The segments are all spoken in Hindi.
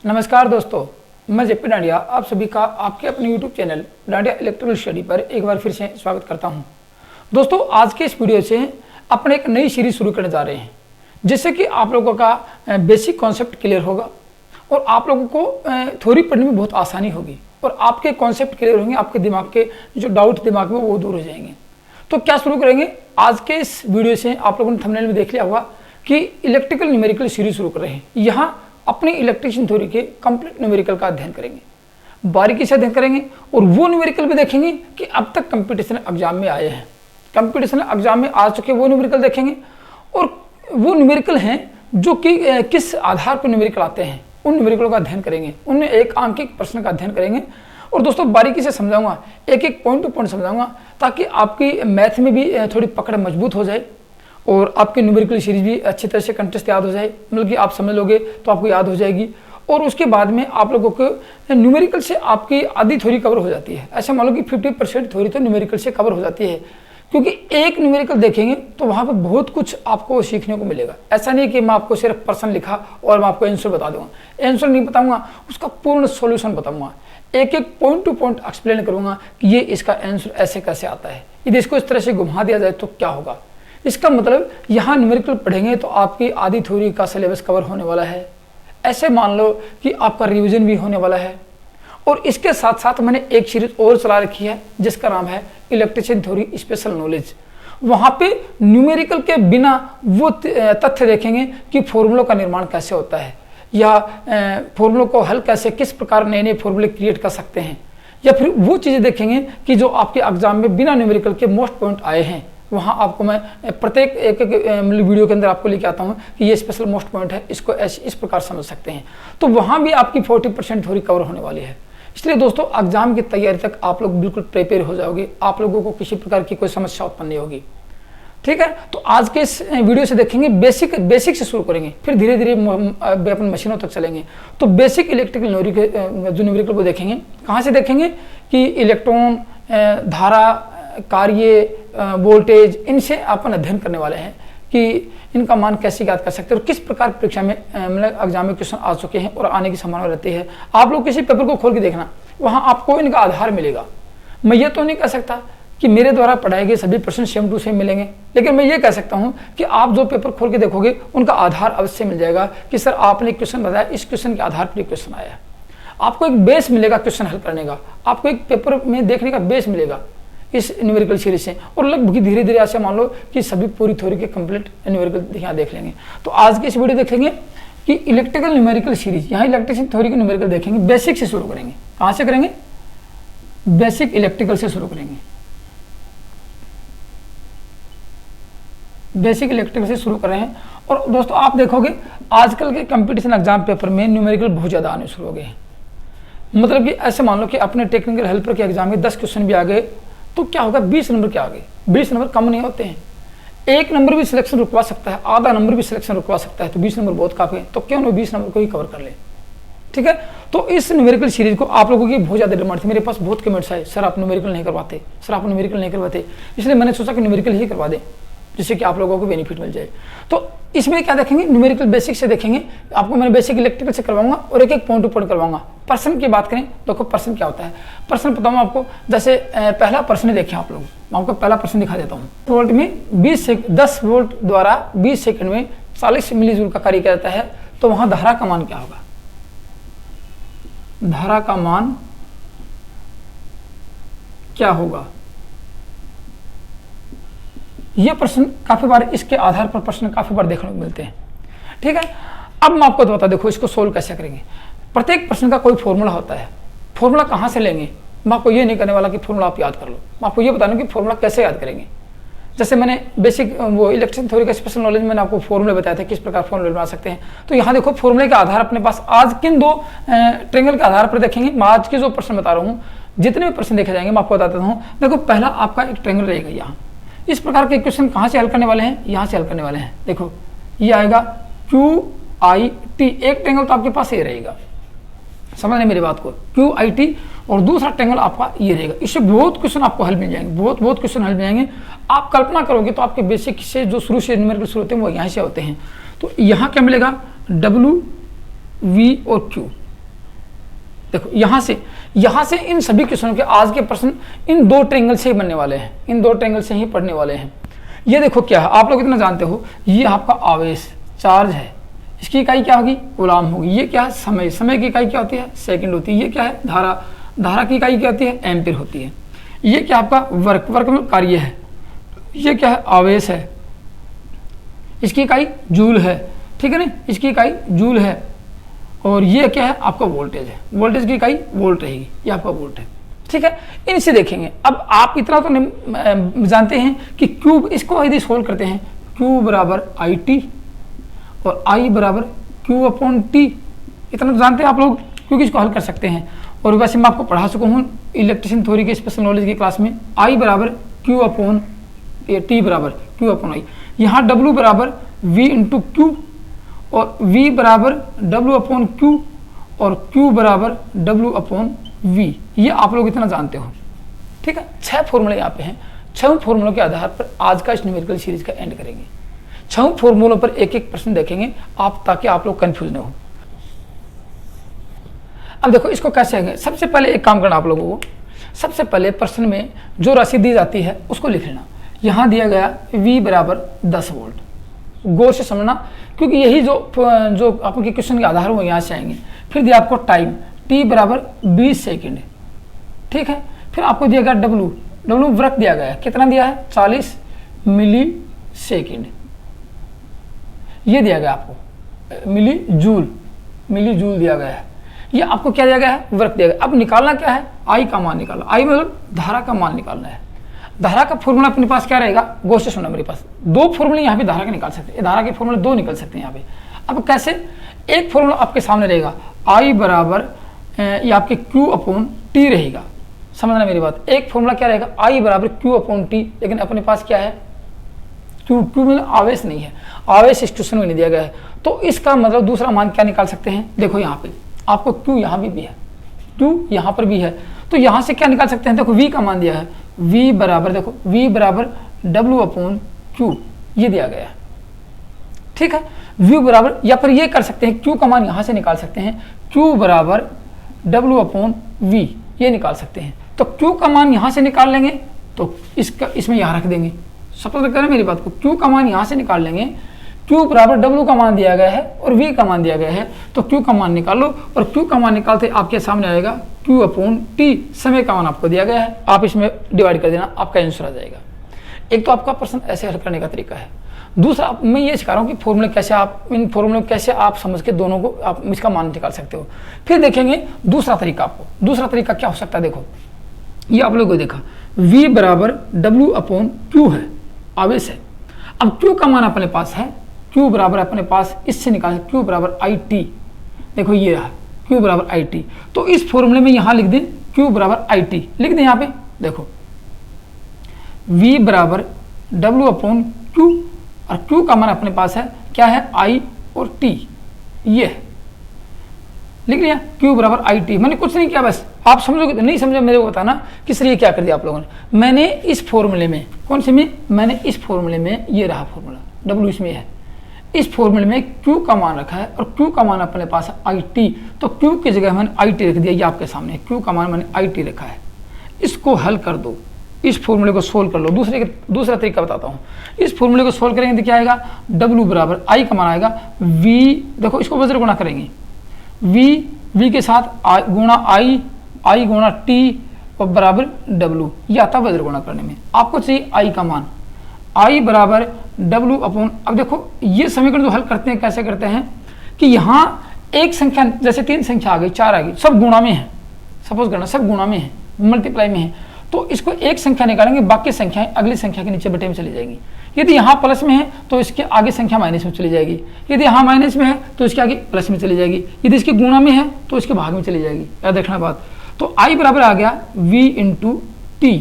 नमस्कार दोस्तों, मैं जेपी डांडिया आप सभी का आपके अपने YouTube channel dandiya electrical study पर एक बार फिर से स्वागत करता हूं। दोस्तों, आज के इस वीडियो से अपने एक नई सीरीज शुरू करने जा रहे हैं, जिससे कि आप लोगों का बेसिक कॉन्सेप्ट क्लियर होगा और आप लोगों को थ्योरी पढ़ने में बहुत आसानी होगी और आपके कॉन्सेप्ट क्लियर होंगे, आपके दिमाग के जो डाउट दिमाग में वो दूर हो जाएंगे। तो क्या शुरू करेंगे आज के इस वीडियो से, आप लोगों ने थंबनेल में देख लिया होगा कि इलेक्ट्रिकल न्यूमेरिकल सीरीज शुरू कर रहे हैं। यहाँ अपनी इलेक्ट्रिशियन थ्योरी के कंप्लीट न्यूमेरिकल का अध्ययन करेंगे, बारीकी से अध्ययन करेंगे और वो न्यूमेरिकल भी देखेंगे कि अब तक कंपटीशन एग्जाम में आए हैं, कंपटीशन एग्जाम में आ चुके वो न्यूमेरिकल देखेंगे और वो न्यूमेरिकल हैं जो कि किस आधार पर न्यूमेरिकल आते हैं, उन न्यूमेरिकलों का अध्ययन करेंगे, उनमें एक आंकिक प्रश्न का अध्ययन करेंगे। और दोस्तों बारीकी से समझाऊंगा, एक एक पॉइंट टू पॉइंट समझाऊंगा, ताकि आपकी मैथ में भी थोड़ी पकड़ मजबूत हो जाए और आपकी न्यूमेरिकल सीरीज भी अच्छी तरह से कंटेस्ट याद हो जाए, मतलब कि आप समझ लोगे तो आपको याद हो जाएगी। और उसके बाद में आप लोगों को न्यूमेरिकल से आपकी आधी थ्योरी कवर हो जाती है। ऐसा मान लो कि 50% थ्योरी तो न्यूमेरिकल से कवर हो जाती है, क्योंकि एक न्यूमेरिकल देखेंगे तो वहाँ पर बहुत कुछ आपको सीखने को मिलेगा। ऐसा नहीं कि मैं आपको सिर्फ प्रश्न लिखा और मैं आपको आंसर बता दूंगा, आंसर नहीं बताऊंगा, उसका पूर्ण सॉल्यूशन बताऊंगा, एक एक पॉइंट टू पॉइंट एक्सप्लेन करूंगा कि ये इसका आंसर ऐसे कैसे आता है, यदि इसको इस तरह से घुमा दिया जाए तो क्या होगा। इसका मतलब यहाँ न्यूमेरिकल पढ़ेंगे तो आपकी आधी थ्योरी का सिलेबस कवर होने वाला है। ऐसे मान लो कि आपका रिवीजन भी होने वाला है। और इसके साथ साथ मैंने एक सीरीज और चला रखी है जिसका नाम है इलेक्ट्रिशियन थ्योरी स्पेशल नॉलेज। वहाँ पे न्यूमेरिकल के बिना वो तथ्य देखेंगे कि फॉर्मूलों का निर्माण कैसे होता है, या फॉर्मूलों को हल कैसे, किस प्रकार नए नए फॉर्मूले क्रिएट कर सकते हैं, या फिर वो चीज़ें देखेंगे कि जो आपके एग्जाम में बिना न्यूमेरिकल के मोस्ट पॉइंट आए हैं। वहाँ आपको मैं प्रत्येक एक वीडियो के अंदर आपको लेके आता हूँ कि ये स्पेशल मोस्ट पॉइंट है, इसको ऐसे इस प्रकार समझ सकते हैं। तो वहाँ भी आपकी 40% थ्योरी कवर होने वाली है। इसलिए दोस्तों एग्जाम की तैयारी तक आप लोग बिल्कुल प्रिपेयर हो जाओगे, आप लोगों को किसी प्रकार की कोई समस्या उत्पन्न नहीं होगी। ठीक है, तो आज के इस वीडियो से देखेंगे बेसिक से शुरू करेंगे, फिर धीरे धीरे अपन मशीनों तक चलेंगे। तो बेसिक इलेक्ट्रिकल जो न्यूमेरिकल को देखेंगे, कहाँ से देखेंगे कि इलेक्ट्रॉन, धारा, कार्य, वोल्टेज, इनसे अपन अध्ययन करने वाले हैं कि इनका मान कैसे याद कर सकते हैं और किस प्रकार परीक्षा में मतलब एग्जाम में क्वेश्चन आ चुके हैं और आने की संभावना रहती है। आप लोग किसी पेपर को खोल के देखना, वहाँ आपको इनका आधार मिलेगा। मैं ये तो नहीं कह सकता कि मेरे द्वारा पढ़ाए गए सभी प्रश्न सेम टू सेम मिलेंगे, लेकिन मैं ये कह सकता हूँ कि आप जो पेपर खोल के देखोगे उनका आधार अवश्य मिल जाएगा कि सर आपने क्वेश्चन बताया, इस क्वेश्चन के आधार पर क्वेश्चन आया। आपको एक बेस मिलेगा क्वेश्चन हल करने का, आपको एक पेपर में देखने का बेस मिलेगा इस न्यूमेरिकल सीरीज से। और लगभग धीरे धीरे ऐसे मान लो कि सभी पूरी थ्योरी के कंप्लीट न्यूमेरिकल यहाँ देख लेंगे। तो आज की इस वीडियो देखेंगे कि इलेक्ट्रिकल न्यूमेरिकल सीरीज, यहाँ इलेक्ट्रिशियन थ्योरी के न्यूमेरिकल देखेंगे। बेसिक से शुरू करेंगे, कहाँ से करेंगे? बेसिक इलेक्ट्रिकल से शुरू करेंगे, बेसिक इलेक्ट्रिकल से शुरू कर रहे हैं। और दोस्तों आप देखोगे आजकल के कंपटीशन एग्जाम पेपर में न्यूमेरिकल बहुत ज़्यादा आने शुरू हो गए हैं। मतलब कि ऐसे मान लो कि अपने टेक्निकल हेल्पर के एग्जाम में 10 क्वेश्चन भी आ गए तो क्या होगा, 20 नंबर के आगे। 20 नंबर कम नहीं होते हैं, 1 नंबर भी सिलेक्शन रुकवा सकता है, आधा नंबर भी सिलेक्शन रुकवा सकता है। तो 20 नंबर बहुत काफ़ी है, तो क्यों ना 20 नंबर को ही कवर कर ले। ठीक है, तो इस न्यूमेरिकल सीरीज को आप लोगों की बहुत ज़्यादा डिमांड थी, मेरे पास बहुत कमेंट्स आए, सर आप न्यूमेरिकल नहीं करवाते, सर आप न्यूमेरिकल नहीं करवाते। इसलिए मैंने सोचा कि न्यूमेरिकल ही करवा दें, जिससे कि आप लोगों को बेनिफिट मिल जाए। तो इसमें क्या देखेंगे, न्यूमेरिकल बेसिक से देखेंगे। आपको मैंने बेसिक इलेक्ट्रिकल से करवाऊंगा और एक एक पॉइंट टू पॉइंट करवाऊंगा। प्रश्न की बात करें तो देखो प्रश्न क्या होता है, प्रश्न बताऊँ आपको। जैसे पहला प्रश्न देखें आप लोग, मैं आपको पहला प्रश्न दिखा देता हूँ। वोल्ट में 10 वोल्ट द्वारा 20 सेकंड में 40 मिली जूल का कार्य किया जाता है, तो वहाँ धारा का मान क्या होगा? धारा का मान क्या होगा? ये प्रश्न काफी बार, इसके आधार पर प्रश्न काफी बार देखने को मिलते हैं। ठीक है, अब मैं आपको बता, देखो इसको सोल्व कैसे करेंगे। प्रत्येक प्रश्न का कोई फॉर्मूला होता है, फॉर्मूला कहाँ से लेंगे? मैं आपको ये नहीं करने वाला कि फॉर्मूला आप याद कर लो, मैं आपको ये बता रहा हूँ कि फॉर्मूला कैसे याद करेंगे। जैसे मैंने बेसिक वो इलेक्ट्रिशियन थ्योरी का स्पेशल नॉलेज मैंने आपको फॉर्मूले बताया था, किस प्रकार फॉर्मूले बना सकते हैं। तो यहाँ देखो फॉर्मूले के आधार अपने पास आज किन 2 ट्रेंगल के आधार पर देखेंगे। मैं आज के जो प्रश्न बता रहा हूँ, जितने भी प्रश्न देखे जाएंगे मैं आपको बताता हूँ। देखो पहला आपका एक ट्रेंगल रहेगा, यहाँ इस प्रकार के क्वेश्चन कहाँ से हल करने वाले हैं, यहाँ से हल करने वाले हैं। देखो ये आएगा QIT, एक ट्रेंगल तो आपके पास ये रहेगा, समझ लें मेरी बात को, QIT, और दूसरा ट्रेंगल आपका ये रहेगा। इससे बहुत क्वेश्चन आपको हल मिल जाएंगे, बहुत क्वेश्चन हल मिल जाएंगे। आप कल्पना करोगे तो आपके बेसिक से जो शुरू से न्यूमेरिकल शुरू होते हैं वो यहाँ से होते हैं। तो यहाँ क्या मिलेगा, W, V और Q, देखो यहाँ से इन सभी क्वेश्चनों के आज के प्रश्न इन दो ट्रायंगल से ही बनने वाले हैं, इन दो ट्रायंगल से ही पढ़ने वाले हैं। ये देखो क्या है, आप लोग इतना जानते हो, ये आपका आवेश चार्ज है, इसकी इकाई क्या होगी, कूलाम होगी। ये क्या है, समय, समय की इकाई क्या होती है, सेकंड होती है। ये क्या है, धारा, धारा की इकाई क्या होती है, एम्पीयर होती है। ये क्या आपका वर्क, वर्क में कार्य है। ये क्या है, आवेश है, इसकी इकाई जूल है, ठीक है ना, इसकी इकाई जूल है। और ये क्या है, आपका वोल्टेज है, वोल्टेज की इकाई वोल्ट रहेगी, ये आपका वोल्ट है, ठीक है। इनसे देखेंगे। अब आप इतना तो नहीं जानते हैं कि क्यूब, इसको यदि सोल्व करते हैं, क्यू बराबर आई टी और आई बराबर क्यू अपॉन टी, इतना तो जानते हैं आप लोग, क्योंकि इसको हल कर सकते हैं। और वैसे मैं आपको पढ़ा चुका हूँ इलेक्ट्रिशियन थ्योरी के स्पेशल नॉलेज की क्लास में, आई बराबर क्यू अपॉन टी बराबर क्यू अपॉन आई। यहाँ डब्ल्यू बराबर वी इंटू क्यू और वी बराबर डब्ल्यू अपॉन क्यू और क्यू बराबर डब्ल्यू अपॉन वी, ये आप लोग इतना जानते हो, ठीक है। 6 फॉर्मूले यहाँ पे हैं। 6 फॉर्मूलों के आधार पर आज का इस न्यूमेरिकल सीरीज का एंड करेंगे। 6 फॉर्मूलों पर एक एक प्रश्न देखेंगे आप, ताकि आप लोग कंफ्यूज न हो। अब देखो इसको कैसे आएंगे। सबसे पहले एक काम करना आप लोगों को, सबसे पहले प्रश्न में जो राशि दी जाती है उसको लिख लेना। यहाँ दिया गया V बराबर 10 वोल्ट, गौर से समझना, क्योंकि यही जो आपके क्वेश्चन के आधार वो यहाँ से आएंगे। फिर दिया आपको टाइम, T बराबर 20 सेकेंड, ठीक है। फिर आपको दिया गया W, W वृत्त दिया गया है, कितना दिया है, 40 मिली सेकेंड, ये दिया गया आपको, मिली जूल दिया गया है। ये आपको क्या दिया गया है, वृत्त दिया गया। अब निकालना क्या है, I का मान निकालना, I मतलब धारा का मान निकालना है। धारा का फॉर्मूला अपने पास क्या रहेगा, गौर से सुनना, मेरे पास 2 फॉर्मूले यहाँ पे धारा के निकाल सकते हैं, धारा के फॉर्मूले 2 निकल सकते हैं यहाँ पे। अब कैसे, एक फॉर्मूला आपके सामने रहेगा, I बराबर ये आपके Q अपॉन T रहेगा, समझना मेरी बात। एक फॉर्मूला क्या रहेगा, I बराबर Q अपॉन T, लेकिन अपने पास क्या है, Q मतलब आवेश नहीं है, आवेश इस क्वेश्चन में नहीं दिया गया है। तो इसका मतलब दूसरा मान क्या निकाल सकते हैं, देखो यहाँ पे आपको Q यहाँ भी है, Q यहाँ पर भी है, तो यहाँ से क्या निकाल सकते हैं, देखो V का मान दिया है, V बराबर, देखो V बराबर W अपॉन Q, ये दिया गया है, ठीक है। V बराबर, या फिर ये कर सकते हैं, Q का मान यहाँ से निकाल सकते हैं, Q बराबर W अपॉन V, ये निकाल सकते हैं। तो Q का मान यहाँ से निकाल लेंगे तो इसमें यहाँ रख देंगे, सपोज करें मेरी बात को, Q का मान यहाँ से निकाल लेंगे, Q बराबर W का मान दिया गया है और V का मान दिया गया है, तो Q का मान निकाल लो, और Q का मान निकालते आपके सामने आएगा Q अपॉन T, समय का मान आपको दिया गया है, आप इसमें डिवाइड कर देना, आपका आंसर आ जाएगा। एक तो आपका प्रश्न ऐसे हल करने का तरीका है। दूसरा मैं ये सिखा रहा हूँ कि फॉर्मूले कैसे आप, इन फॉर्मूले कैसे आप समझ के दोनों को आप इसका मान निकाल सकते हो। फिर देखेंगे दूसरा तरीका, आपको दूसरा तरीका क्या हो सकता है, देखो ये आप लोगों को देखा, V बराबर W अपॉन Q है, आवेश है। अब Q का मान अपने पास है, Q बराबर अपने पास इससे निकाल, Q बराबर IT, देखो ये रहा Q बराबर IT। तो इस फॉर्मूले में यहाँ लिख दें Q बराबर IT, लिख दें यहाँ पे, देखो V बराबर W अपॉन Q, और Q का मान अपने पास है क्या है, I और T, ये लिख लिया, Q बराबर IT। मैंने कुछ नहीं किया, बस आप समझोगे, नहीं समझो मेरे को बताना किस लिए क्या कर दिया आप लोगों ने। मैंने इस फॉर्मूले में, कौन से में, मैंने इस फॉर्मूले में, ये रहा फॉर्मूला, W इसमें है, इस फॉर्मूले में Q का मान रखा है और Q का मान अपने पास है IT, तो Q की जगह मैंने IT रख दिया, ये आपके सामने Q का मान मैंने IT रखा है। इसको हल कर दो, इस फॉर्मूले को सोल्व कर लो। दूसरा तरीका बताता हूँ, इस फॉर्मूले को सोल्व करेंगे तो क्या आएगा, W बराबर I का मान आएगा V, देखो इसको वज्र गुणा करेंगे, V के साथ गुणा I गुणा T और बराबर W, ये आता वज्र गुणा करने में। आपको चाहिए I का मान, I बराबर W अपॉन, अब देखो ये समीकरण जो हल करते हैं कैसे करते हैं कि यहाँ एक संख्या, जैसे 3 संख्या आ गई, 4 आ गई, सब गुणा में है, सपोज करना सब गुणा में है, मल्टीप्लाई में है, तो इसको एक संख्या निकालेंगे, बाकी संख्याएं अगली संख्या के नीचे बटे में चली जाएंगी। यदि यहाँ प्लस में है तो इसके आगे संख्या माइनस में चली जाएगी, यदि यहाँ माइनस में है तो इसके आगे प्लस में चली जाएगी, यदि इसके गुणा में है तो इसके भाग में चली जाएगी। याद रखना बात। तो I बराबर आ गया V इंटू टी,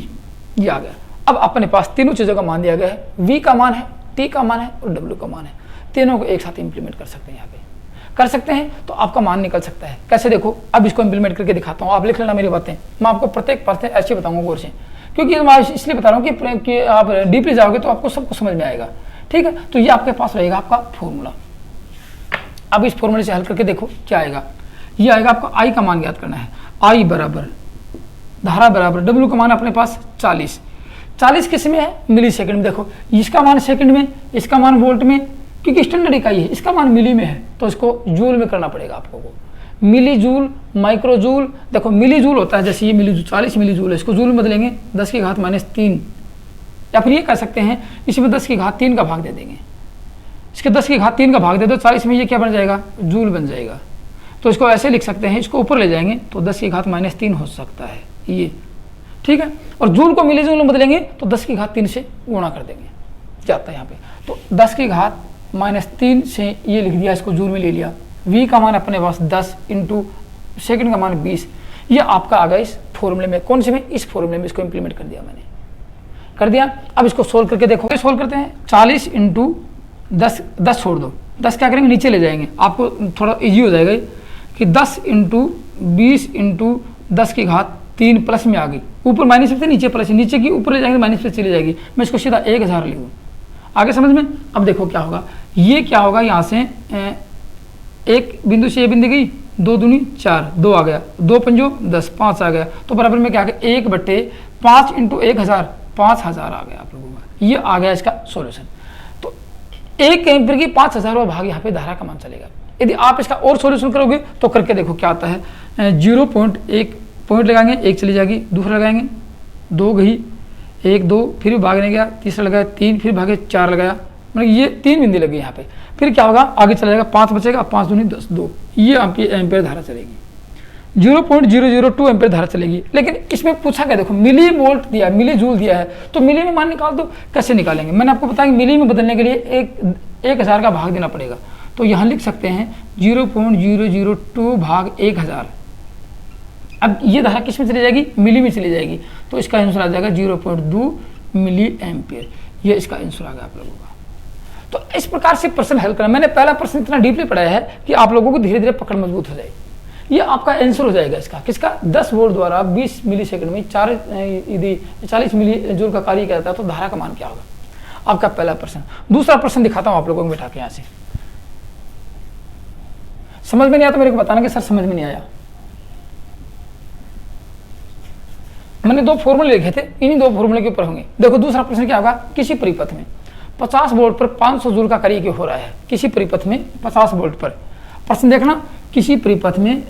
ये आ गया। अब अपने पास तीनों चीज़ों का मान दिया गया है, V का मान है, T का मान है और W का मान है, तीनों को एक साथ इंप्लीमेंट कर सकते हैं, यहाँ पे कर सकते हैं तो आपका मान निकल सकता है। कैसे देखो, अब इसको इंप्लीमेंट करके दिखाता हूँ, आप लिख लेना मेरी बातें, मैं आपको प्रत्येक प्रश्न ऐसे बताऊंगा गौर से, क्योंकि मैं इसलिए बता रहा हूँ कि आप डीपली जाओगे तो आपको सब कुछ समझ में आएगा। ठीक है, तो ये आपके पास रहेगा आपका फॉर्मूला। अब इस फॉर्मूले से हल करके देखो क्या आएगा। ये आएगा आपको आई का मान ज्ञात करना है। आई बराबर धारा बराबर डब्ल्यू का मान अपने पास 40। 40 किस में है? मिली सेकंड में। देखो इसका मान सेकंड में, इसका मान वोल्ट में, क्योंकि स्टैंडर्ड इकाई है, इसका मान मिली में है तो इसको जूल में करना पड़ेगा आपको को। Milli joule, micro joule. देखो मिली जूल होता है जैसे ये मिली जूल, 40 मिली जूल है, इसको जूल में बदलेंगे 10 की घात -3, या फिर ये कह सकते हैं इसमें 10 की घात 3 का भाग दे देंगे। इसके 10 की घात 3 का भाग दे दो 40 में, ये क्या बन जाएगा? जूल बन जाएगा। तो इसको ऐसे लिख सकते हैं, इसको ऊपर ले जाएंगे तो 10 की घात -3 हो सकता है ये, ठीक है। और जूल को मिली जूल में बदलेंगे तो 10 की घात 3 से गुणा कर देंगे, जाता है यहाँ पे। तो 10 की घात -3 से ये लिख दिया, इसको जूल में ले लिया। v का मान अपने पास 10 इंटू सेकेंड का मान 20, ये आपका आ गया इस फॉर्मूले में। कौन से में? इस फॉर्मूले में इसको इंप्लीमेंट कर दिया मैंने, कर दिया। अब इसको सोल्व करके देखो, सोल्व करते हैं। 40 इंटू 10, 10 छोड़ दो, 10 क्या करेंगे? नीचे ले जाएंगे, आपको थोड़ा ईजी हो जाएगा कि 10 इंटू 20 इंटू 10 की घात 3 प्लस में आ गई, ऊपर माइनस में थे, नीचे प्लस, नीचे की ऊपर ले जाएंगे माइनस पे चली जाएगी। मैं इसको सीधा 1000 लिख दूँ, आगे समझ में। अब देखो क्या होगा, ये क्या होगा, यहाँ से एक बिंदु से ये बिंदु गई, 2 दूनी 4, 2 आ गया, 2 पंजो 10, 5 आ गया, तो बराबर में क्या आ गया? 1/5 इंटू 1000, 5000 आ गया आप लोगों का। ये आ गया इसका सॉल्यूशन। तो 1 एम्पीयर की 5000वां भाग यहाँ पे धारा का मान चलेगा। यदि आप इसका और सॉल्यूशन करोगे तो करके देखो क्या आता है। 0.1 पॉइंट लगाएंगे, 1 चली जाएगी, दूसरा लगाएंगे, 2 गई, 1 2, फिर भागने गया, तीसरा लगाया 3, फिर भागे 4 लगाया, मतलब ये 3 बिंदी लगी यहाँ पे। फिर क्या होगा? आगे चला जाएगा, 5 बचेगा, 5 दूनी 10, 2, ये आपकी एम्पेयर धारा चलेगी। 0.002 एम्पेयर धारा चलेगी। लेकिन इसमें पूछा क्या, देखो मिली वोल्ट दिया, मिली जूल दिया है, तो मिली में मान निकाल दो। कैसे निकालेंगे? मैंने आपको बताया कि मिली में बदलने के लिए 1000 का भाग देना पड़ेगा। तो यहाँ लिख सकते हैं 0.002 भाग 1000। अब ये धारा किस में चली जाएगी? मिली में चली जाएगी, तो इसका आंसर आ जाएगा 0.2 मिली एम्पियर। ये इसका आंसर आ गया आप लोगों का। तो इस प्रकार से प्रश्न हल करना। मैंने पहला प्रश्न इतना डीपली पढ़ाया है कि आप लोगों को धीरे धीरे पकड़ मजबूत हो जाएगी। ये आपका आंसर हो जाएगा इसका, किसका? 10 वोल्ट द्वारा 20 मिली सेकंड में 40 मिली जूल का कार्य करता है, तो धारा का मान क्या होगा? आपका पहला प्रश्न। दूसरा प्रश्न दिखाता हूं आप लोगों को बैठा के। यहाँ से समझ में नहीं आया तो मेरे को बताना कि सर समझ में नहीं आया। मैंने 2 फॉर्मूले लिखे थे, इन्हीं 2 फॉर्मूले के ऊपर होंगे। देखो दूसरा प्रश्न क्या होगा? किसी परिपथ में 50 वोल्ट पर 500 जूल का कार्य हो रहा है। किसी परिपथ में 50 वोल्ट पर, प्रश्न देखना, किसी परिपथ में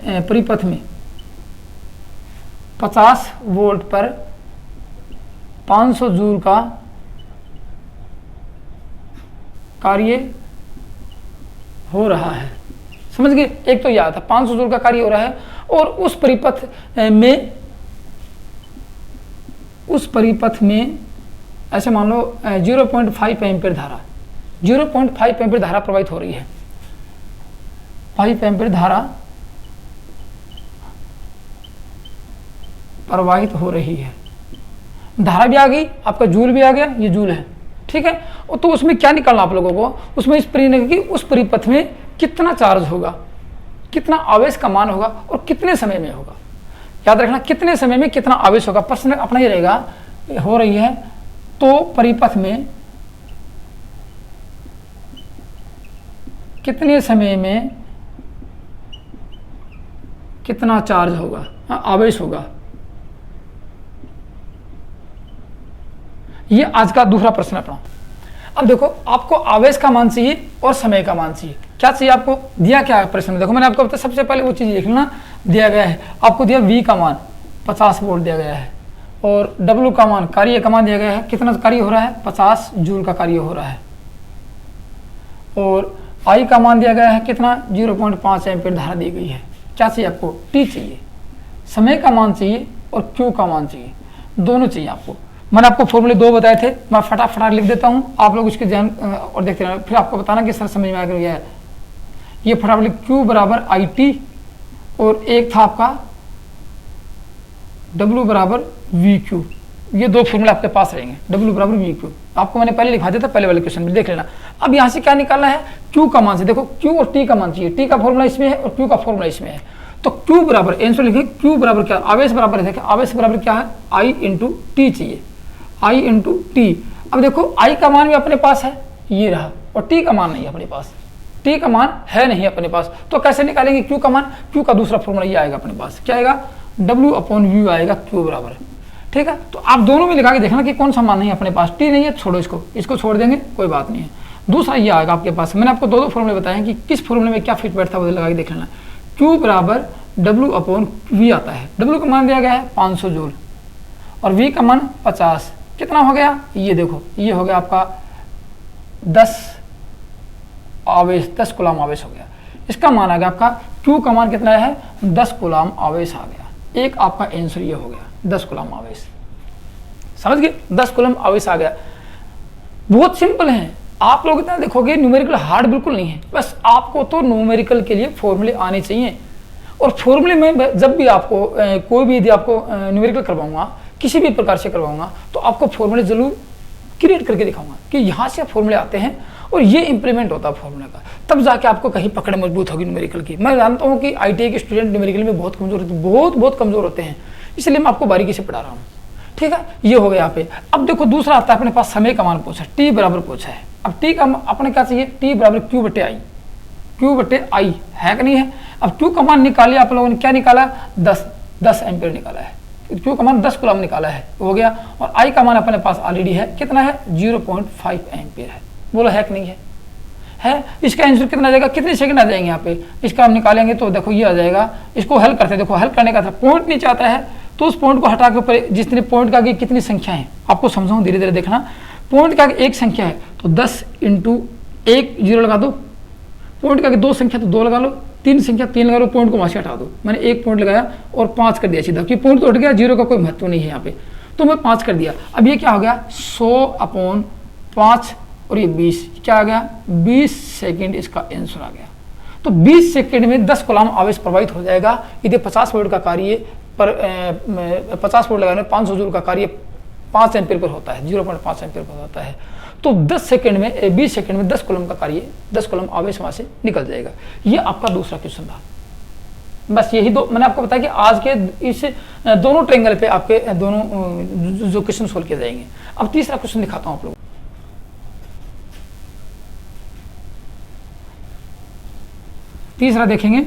50 वोल्ट पर 500 जूल का कार्य हो रहा है। समझ गए? एक तो याद था 500 जूल का कार्य हो रहा है, और उस परिपथ में ऐसे मान लो 0.5 एम्पीयर धारा, 0.5 एम्पीयर धारा प्रवाहित हो रही है। 5 एम्पीयर धारा प्रवाहित हो रही है। धारा भी आ गई, आपका जूल भी आ गया, ये जूल है, ठीक है। तो उसमें क्या निकालना आप लोगों को? उसमें इस उस परिपथ में कितना चार्ज होगा, कितना आवेश का मान होगा, और कितने समय में होगा। याद रखना, कितने समय में कितना आवेश होगा। प्रश्न अपना ही रहेगा, हो रही है तो परिपथ में कितने समय में कितना चार्ज होगा, आवेश होगा। ये आज का दूसरा प्रश्न अपना। अब देखो आपको आवेश का मान चाहिए और समय का मान चाहिए। क्या चाहिए आपको? दिया क्या है प्रश्न में? देखो मैंने आपको बताया, सबसे पहले वो चीज देख लेना। दिया गया है आपको, दिया V का मान 50 वोल्ट दिया गया है, और W का मान, कार्य का मान दिया गया है। कितना कार्य हो रहा है? 50 जूल का कार्य हो रहा है। और I का मान दिया गया है कितना? 0.5 एम्पीयर धारा दी गई है। क्या चाहिए आपको? T चाहिए, समय का मान चाहिए, और Q का मान चाहिए, दोनों चाहिए आपको। मैंने आपको फॉर्मूले 2 बताए थे, मैं फटाफट लिख देता हूँ, आप लोग उसके ध्यान और देखते रहना, फिर आपको बताना कि सर समझ में आ गया है। ये फटाफट Q बराबर IT, और एक था आपका W बराबर VQ। ये 2 फॉर्मूले आपके पास रहेंगे, W बराबर VQ। आपको मैंने पहले लिखा दिया था, पहले वाले क्वेश्चन में, देख लेना। अब यहाँ से क्या निकालना है? Q का मान से। देखो Q और T का मान चाहिए, T का फॉर्मूला इसमें है और Q का फॉर्मूला इसमें है। तो Q बराबर, आंसर लिखिए, Q बराबर क्या? आवेश बराबर है, आवेश बराबर क्या है? I इंटू T चाहिए, I इंटू T। अब देखो I का मान भी अपने पास है, ये रहा, और T का मान नहीं है अपने पास। T टी का मान है नहीं अपने पास, तो कैसे निकालेंगे क्यू का मान? क्यू का दूसरा फॉर्मूला ये आएगा अपने पास, क्या आएगा? W/V आएगा, क्यू बराबर। ठीक है, तो आप दोनों में लगा के देखना कि कौन सा मान नहीं है अपने पास। टी नहीं है, छोड़ो इसको छोड़ देंगे, कोई बात नहीं है। दूसरा ये आएगा आपके पास, मैंने आपको दो फॉर्मूले बताए हैं कि किस फॉर्मूले में क्या फिट बैठता है, वो लगा के देख लेना। क्यू बराबर W/V आता है। W का मान दिया गया है 500 जूल और V का मान 50। कितना हो गया? ये देखो, ये हो गया आपका 10 कूलम आवेश हो गया। इसका मान आ गया आपका, Q का मान कितना है? 10 कूलम आवेश आ गया। एक आपका आंसर ये हो गया, 10 कूलम आवेश। समझ गए? 10 कूलम आवेश आ गया। बहुत सिंपल है, आप लोग इतना देखोगे न्यूमेरिकल हार्ड बिल्कुल नहीं है, बस आपको तो न्यूमेरिकल के लिए फॉर्मूले आने चाहिए। और फॉर्मूले में जब भी आपको कोई भी यदि आपको न्यूमेरिकल करवाऊंगा, किसी भी प्रकार से करवाऊंगा, तो आपको फॉर्मूले जरूर क्रिएट करके दिखाऊंगा कि यहाँ से फॉर्मूले आते हैं और ये इंप्लीमेंट होता है फॉर्मूले का, तब जाके आपको कहीं पकड़ मजबूत होगी न्यूमेरिकल की। मैं जानता हूँ कि ITI के स्टूडेंट न्यूमेरिकल में बहुत कमजोर होते हैं, बहुत कमजोर होते हैं, इसलिए मैं आपको बारीकी से पढ़ा रहा हूँ। ठीक है, ये हो गया यहाँ पे। अब देखो दूसरा आता है अपने पास, समय का मान पूछा, टी बराबर पूछा है। अब टी का अपने क्या चाहिए? टी बराबर Q/I, Q/I है कि नहीं है? अब Q का मान निकालिए आप लोगों ने, क्या निकाला? 10 एम्पीयर निकाला है। Q का मान 10 कूलम निकाला है, हो गया। और I का मान अपने पास ऑलरेडी है, कितना है? 0.5 एम्पीयर है। बोलो है कि नहीं है? इसका आंसर कितना आ जाएगा? कितने सेकंड आ जाएंगे यहाँ पे? इसका हम निकालेंगे तो देखो ये आ जाएगा। इसको हल करते हैं, देखो हल करने का था, पॉइंट नीचे आता है तो उस पॉइंट को हटा के ऊपर जितने पॉइंट का आगे कितनी संख्या है आपको समझाऊं, धीरे धीरे देखना। पॉइंट का आगे एक संख्या है तो 10 × 1 0 लगा दो, पॉइंट का आगे 2 संख्या तो 2 लगा लो, 3 संख्या 3 लगा लो, पॉइंट को वहां से हटा दो। मैंने 1 पॉइंट लगाया और 5 कर दिया सीधा, कि पॉइंट तो हट गया, 0 का कोई महत्व नहीं है यहाँ पे, तो मैं 5 कर दिया। अब ये क्या हो गया? 100/5 और ये 20, क्या आ गया? 20 सेकेंड इसका आंसर आ गया। तो 20 सेकेंड में 10 कूलम आवेश प्रवाहित हो जाएगा। यदि 50 वोल्ट का कार्य पर 50 वोल्ट लगाने 500 जूल का कार्य 5 एम्पीयर पर होता है, 0.5 एम्पीयर पर होता है, तो 10 सेकंड में 20 सेकंड में 10 कूलम का कार्य, 10 कूलम आवेश वहां से निकल जाएगा। ये आपका दूसरा क्वेश्चन था। बस यही दो मैंने आपको बताया कि आज के इस दोनों ट्रायंगल पे आपके दोनों जो क्वेश्चन सोल्व किए जाएंगे। अब तीसरा क्वेश्चन दिखाता हूं आप लोग। तीसरा देखेंगे,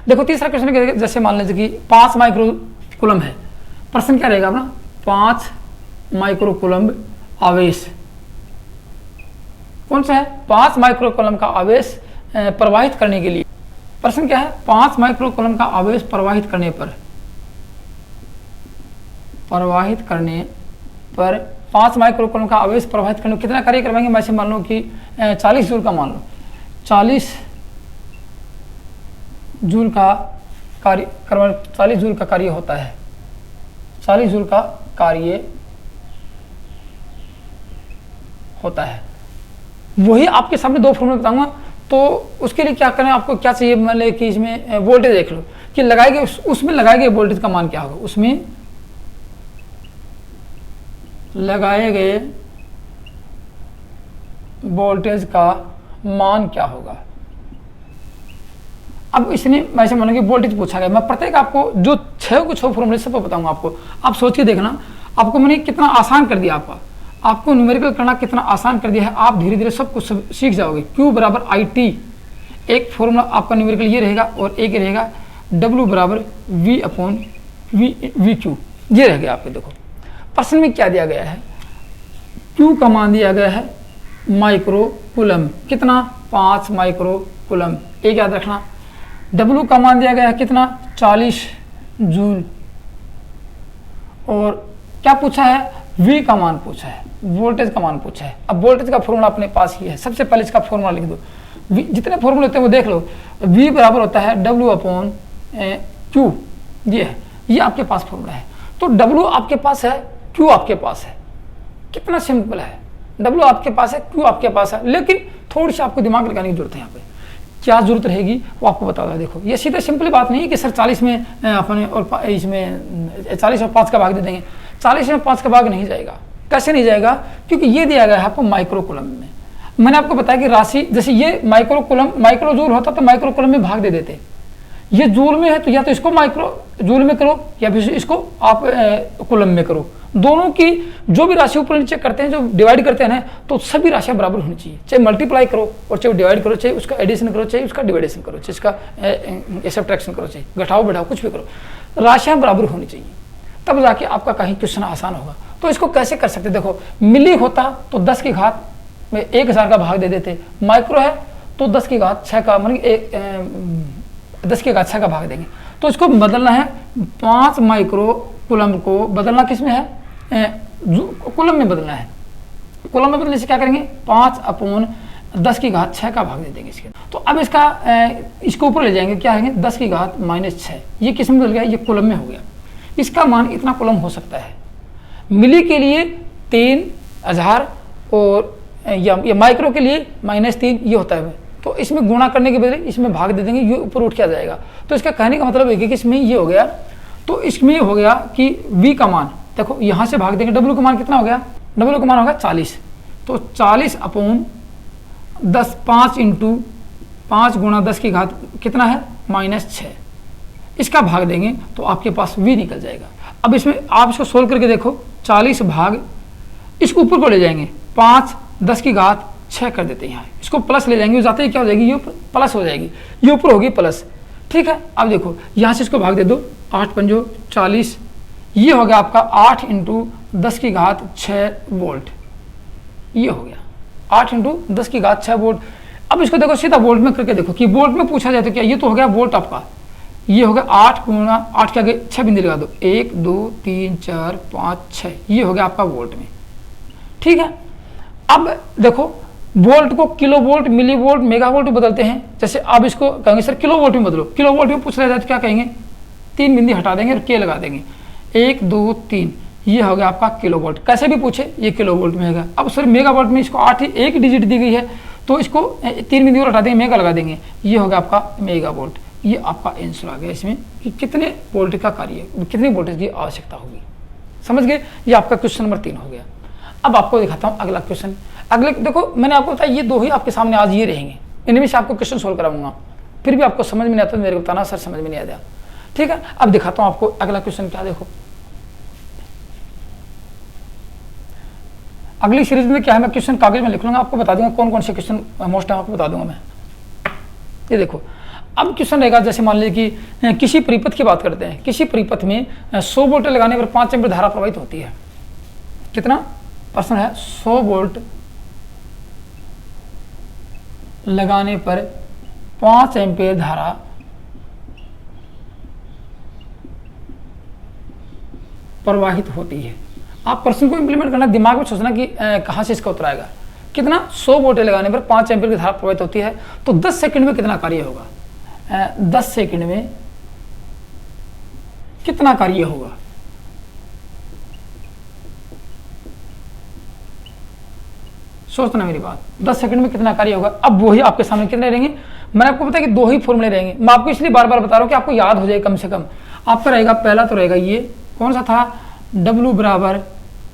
देखो तीसरा क्वेश्चन जैसे मान लीजिए कि 5 माइक्रो कूलम है। प्रश्न क्या रहेगा अपना? 5 माइक्रो कूलम आवेश कौन सा है? 5 माइक्रो कूलम का आवेश प्रवाहित करने के लिए प्रश्न क्या है? 5 माइक्रो कूलम का आवेश प्रवाहित करने पर 5 माइक्रो कूलम का आवेश प्रवाहित करने कितना कार्य करवाएंगे? मैं से मान लो कि 40 जूल का मान लो, 40 जूल का कार्य 40 जूल का कार्य होता है, 40 जूल का कार्य होता है। वही आपके सामने दो फॉर्मूले बताऊंगा, तो उसके लिए क्या करना है आपको? क्या चाहिए? मान लो कि इसमें वोल्टेज देख लो कि लगाए गए उसमें लगाए गए वोल्टेज का मान क्या होगा, उसमें लगाए गए वोल्टेज का मान क्या होगा। अब इसने वैसे मानो कि वोल्टेज पूछा गया, मैं प्रत्येक आपको जो 6 को 6 फॉर्मूले सब बताऊंगा आपको, आप सोच के देखना। आपको मैंने कितना आसान कर दिया, आपको न्यूमेरिकल करना कितना आसान कर दिया है। आप धीरे धीरे सब कुछ सीख जाओगे। Q बराबर IT, एक फॉर्मूला आपका न्यूमेरिकल ये रहेगा और एक रहेगा W बराबर V/VQ, ये रह गया आपके। देखो प्रश्न में क्या दिया गया है? Q का मान दिया गया है माइक्रो कूलम, कितना? 5 माइक्रो कूलम, एक याद रखना। W का मान दिया गया है कितना? 40 जूल। और क्या पूछा है? V का मान पूछा है, वोल्टेज का मान पूछा है। अब वोल्टेज का फॉर्मूला अपने पास ही है, सबसे पहले इसका फॉर्मूला लिख दो। जितने फॉर्मूले होते हैं वो देख लो। V बराबर होता है W/Q, ये है, ये आपके पास फॉर्मूला है। तो W आपके पास है, Q आपके पास है, कितना सिंपल है। W आपके पास है, Q आपके पास है, लेकिन थोड़ी सी आपको दिमाग लगाने की जरूरत है। यहाँ पे क्या जरूरत रहेगी वो आपको बता दो। देखो ये सीधे सिंपल बात नहीं है कि सर 40 में अपने और इसमें 40 और 5 का भाग दे देंगे। 40 में 5 का भाग नहीं जाएगा। कैसे नहीं जाएगा? क्योंकि ये दिया गया है आपको माइक्रो कूलम में। मैंने आपको बताया कि राशि जैसे ये माइक्रो कूलम, माइक्रो जूल होता तो माइक्रो कूलम में भाग दे देते। ये जूल में है तो या तो इसको माइक्रो जूल में करो या फिर इसको आप कूलम में करो। दोनों की जो भी राशि ऊपर नीचे करते हैं, जो डिवाइड करते हैं ना, तो सभी राशियां बराबर होनी चाहिए। चाहे मल्टीप्लाई करो और चाहे डिवाइड करो, चाहे उसका एडिशन करो, चाहे उसका डिवाइडेशन करो, चाहे इसका सब्ट्रैक्शन करो, चाहे घटाओ बढ़ाओ, कुछ भी करो, राशियां बराबर होनी चाहिए, तब जाके आपका कहीं क्वेश्चन आसान होगा। तो इसको कैसे कर सकते, देखो मिली होता तो 10 की घात में 1000 का भाग दे देते, माइक्रो है तो 10 की घात 6 का, मतलब 10 की घात 6 का भाग देंगे। तो इसको बदलना है 5 माइक्रो कूलम को बदलना किस में है, कूलम में बदलना है। कूलम में बदलने से क्या करेंगे, 5/10 की घात 6 का भाग दे देंगे इसके। तो अब इसको ऊपर ले जाएंगे, क्या है 10 की घात -6, ये किस में बदल गया, ये कूलम में हो गया। इसका मान इतना कूलम हो सकता है। मिली के लिए 3000 और या माइक्रो के लिए -3 ये होता है। तो इसमें गुणा करने के बजाय इसमें भाग दे देंगे, ये ऊपर उठ के आ जाएगा। तो इसका कहने का मतलब है कि इसमें ये हो गया, तो इसमें ये हो गया कि v का मान, देखो यहाँ से भाग देंगे, w का मान कितना हो गया, w का मान होगा 40। तो 40/10, 5 × 5 × 10 की घात कितना है -6, इसका भाग देंगे तो आपके पास v निकल जाएगा। अब इसमें आप इसको सोल्व करके देखो, 40 भाग इसको ऊपर को ले जाएंगे, 5/10 की घात 6 कर देते हैं यहाँ, इसको प्लस ले जाएंगे, जाते ही क्या हो जाएगी, ये प्लस हो जाएगी, ये ऊपर होगी प्लस, ठीक है। अब देखो यहाँ से इसको भाग दे दो, 8 पंजो 40, ये हो गया आपका 8 × 10 की घात 6 वोल्ट, ये हो गया 8 × 10 की घात 6 वोल्ट। अब इसको देखो सीधा वोल्ट में करके देखो कि वोल्ट में पूछा जाए तो क्या, ये तो हो गया वोल्ट आपका, ये हो गया 8 × 8 के आगे 6 बिंदु लगा दो, 1 2 3 4 5 6, ये हो गया आपका वोल्ट में, ठीक है। अब देखो वोल्ट को kilovolt, millivolt, megavolt में बदलते हैं। जैसे आप इसको कहेंगे सर किलो वोल्ट में बदलो, किलो वोल्ट में पूछ रहा जाए तो क्या कहेंगे, 3 बिंदी हटा देंगे और के लगा देंगे, 1 2 3, ये हो गया आपका किलो वोल्ट। कैसे भी पूछे ये किलो वोल्ट में होगा। अब सर मेगा वोल्ट में इसको 8 एक डिजिट दी गई है, तो इसको 3 बिंदी और हटा देंगे, मेगा लगा देंगे, ये होगा आपका मेगा वोल्ट। ये आपका आंसर आ गया इसमें कि कितने वोल्ट का कार्य, कितनी वोल्टेज की आवश्यकता होगी, समझ गए। ये आपका क्वेश्चन नंबर 3 हो गया। अब आपको दिखाता हूँ अगला क्वेश्चन। अगले देखो मैंने आपको बताया ये 2 ही आपके सामने आज ये रहेंगे, इनमें से आपको क्वेश्चन सोल्व कराऊंगा, फिर भी आपको समझ में नहीं आता तो मेरे को बताना सर समझ में नहीं आया, ठीक है। अब दिखाता हूँ आपको अगला क्वेश्चन क्या, देखो अगली सीरीज में क्या है, मैं क्वेश्चन कागज में लिख लूंगा, आपको बता दूंगा कौन कौन से क्वेश्चन मोस्ट टाइम आपको बता दूंगा मैं। ये देखो अब क्वेश्चन रहेगा, जैसे मान लीजिए कि किसी परिपथ की बात करते हैं, किसी परिपथ में 100 वोल्ट लगाने पर 5 एम्पीयर धारा प्रवाहित होती है। कितना प्रश्न है, 100 वोल्ट लगाने पर 5 एम्पीयर धारा प्रवाहित होती है। आप प्रश्न को इंप्लीमेंट करना, दिमाग में सोचना कि कहां से इसका उत्तर आएगा। कितना 100 वोल्ट लगाने पर 5 एम्पीयर की धारा प्रवाहित होती है, तो 10 सेकंड में कितना कार्य होगा, 10 सेकंड में कितना कार्य होगा। सोचना मेरी बात, 10 सेकंड में कितना कार्य होगा। अब वही आपके सामने कितने रहेंगे, मैंने आपको बताया कि 2 ही फॉर्मूले रहेंगे, मैं आपको इसलिए बार बार बता रहा हूं कि आपको याद हो जाए कम से कम। आपका रहेगा पहला तो रहेगा ये कौन सा था, W बराबर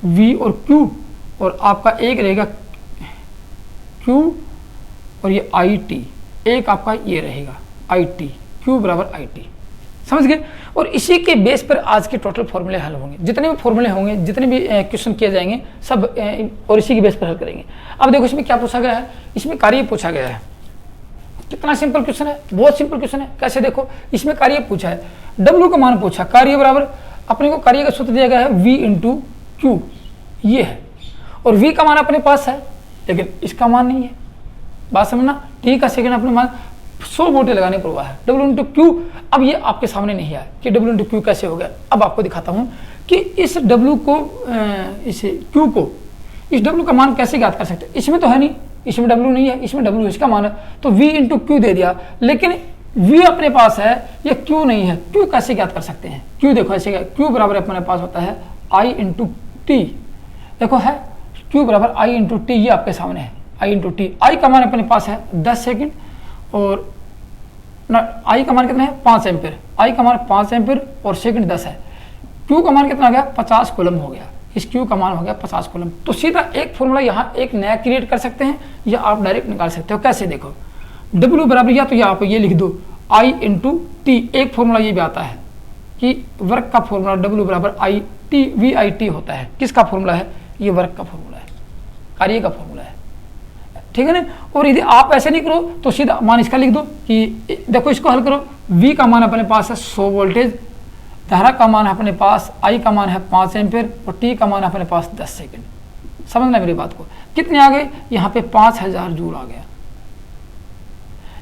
V और Q, और आपका एक रहेगा Q और ये IT, एक आपका ये रहेगा IT, Q बराबर IT, समझ गए। और इसी के बेस पर आज के टोटल फॉर्मूले हल होंगे, जितने भी फॉर्मूले होंगे, जितने भी क्वेश्चन किए जाएंगे सब और इसी के बेस पर हल करेंगे। अब देखो इसमें क्या पूछा गया है, इसमें कार्य पूछा गया है। कितना सिंपल क्वेश्चन है, बहुत सिंपल क्वेश्चन है। कैसे देखो, इसमें कार्य पूछा है, W का मान पूछा, कार्य बराबर अपने को कार्य का सूत्र दिया गया है V × Q, ये है, और V का मान अपने पास है लेकिन इसका मान नहीं है, बात समझना। T का सेकंड अपने मान 100 वोल्ट लगाने पर हुआ है, W × Q। अब ये आपके सामने नहीं आया कि W × Q कैसे हो गया। अब आपको दिखाता हूं कि इस W को, इस Q को, इस W का मान कैसे ज्ञात कर सकते हैं। इसमें तो है नहीं, इसमें W नहीं है, इसमें W इसका मान है, तो V × Q दे दिया, लेकिन V अपने पास है, ये Q नहीं है। Q कैसे ज्ञात कर सकते हैं, Q देखो ऐसे, Q बराबर अपने पास होता है I × T, देखो है Q बराबर I × T, ये आपके सामने है I × T। I का मान अपने पास है 10 सेकंड, और I का मान कितना है 5 एम्पीयर, I का मान 5 एम्पीयर और सेकंड 10 है। Q का मान कितना हो गया, 50 कूलम हो गया, इस Q का मान हो गया 50 कूलम। तो सीधा एक फॉर्मूला यहाँ एक नया क्रिएट कर सकते हैं, या आप डायरेक्ट निकाल सकते हो। कैसे देखो, W बराबर, या तो यहाँ पे ये लिख दो I × T, एक फॉर्मूला ये भी आता है कि वर्क का फॉर्मूला W बराबर I TVIT होता है। किसका फॉर्मूला है? ये वर्क का फॉर्मूला है, कार्य का फॉर्मूला है, ठीक है ना। और यदि आप ऐसे नहीं करो तो सीधा मान इसका लिख दो कि देखो इसको हल करो, V का मान अपने पास है 100 वोल्टेज, धारा का मान है अपने पास, I का मान है 5 एम्पीयर और T का मान है अपने पास 10 सेकेंड। समझना मेरी बात को, कितने आ गए? यहाँ पे 5000 जूल आ गया।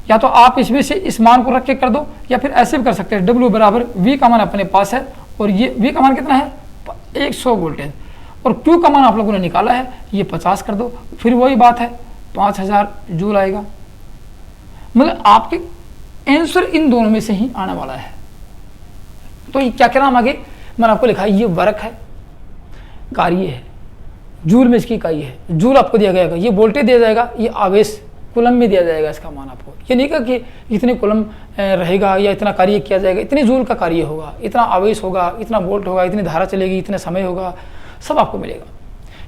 या तो आप इसमें से इस मान को रख के कर दो या फिर ऐसे भी कर सकते हैं, W बराबर V का मान अपने पास है और ये V का मान कितना है? 100 वोल्टेज और Q का मान आप लोगों ने निकाला है, ये 50 कर दो, फिर वही बात है 5000 जूल आएगा। मतलब आपके आंसर इन दोनों में से ही आने वाला है। तो ये क्या नाम आगे मैंने आपको लिखा है, ये वर्क है, कार्य है, जूल में इसकी इकाई है, जूल आपको दिया गया, ये वोल्टेज दिया जाएगा, ये आवेश कूलम में दिया जाएगा इसका मान आपको। ये नहीं कहा कि इतने कूलम रहेगा या इतना कार्य किया जाएगा, इतने जूल का कार्य होगा, इतना आवेश होगा, इतना वोल्ट होगा, इतनी धारा चलेगी, इतने समय होगा, सब आपको मिलेगा।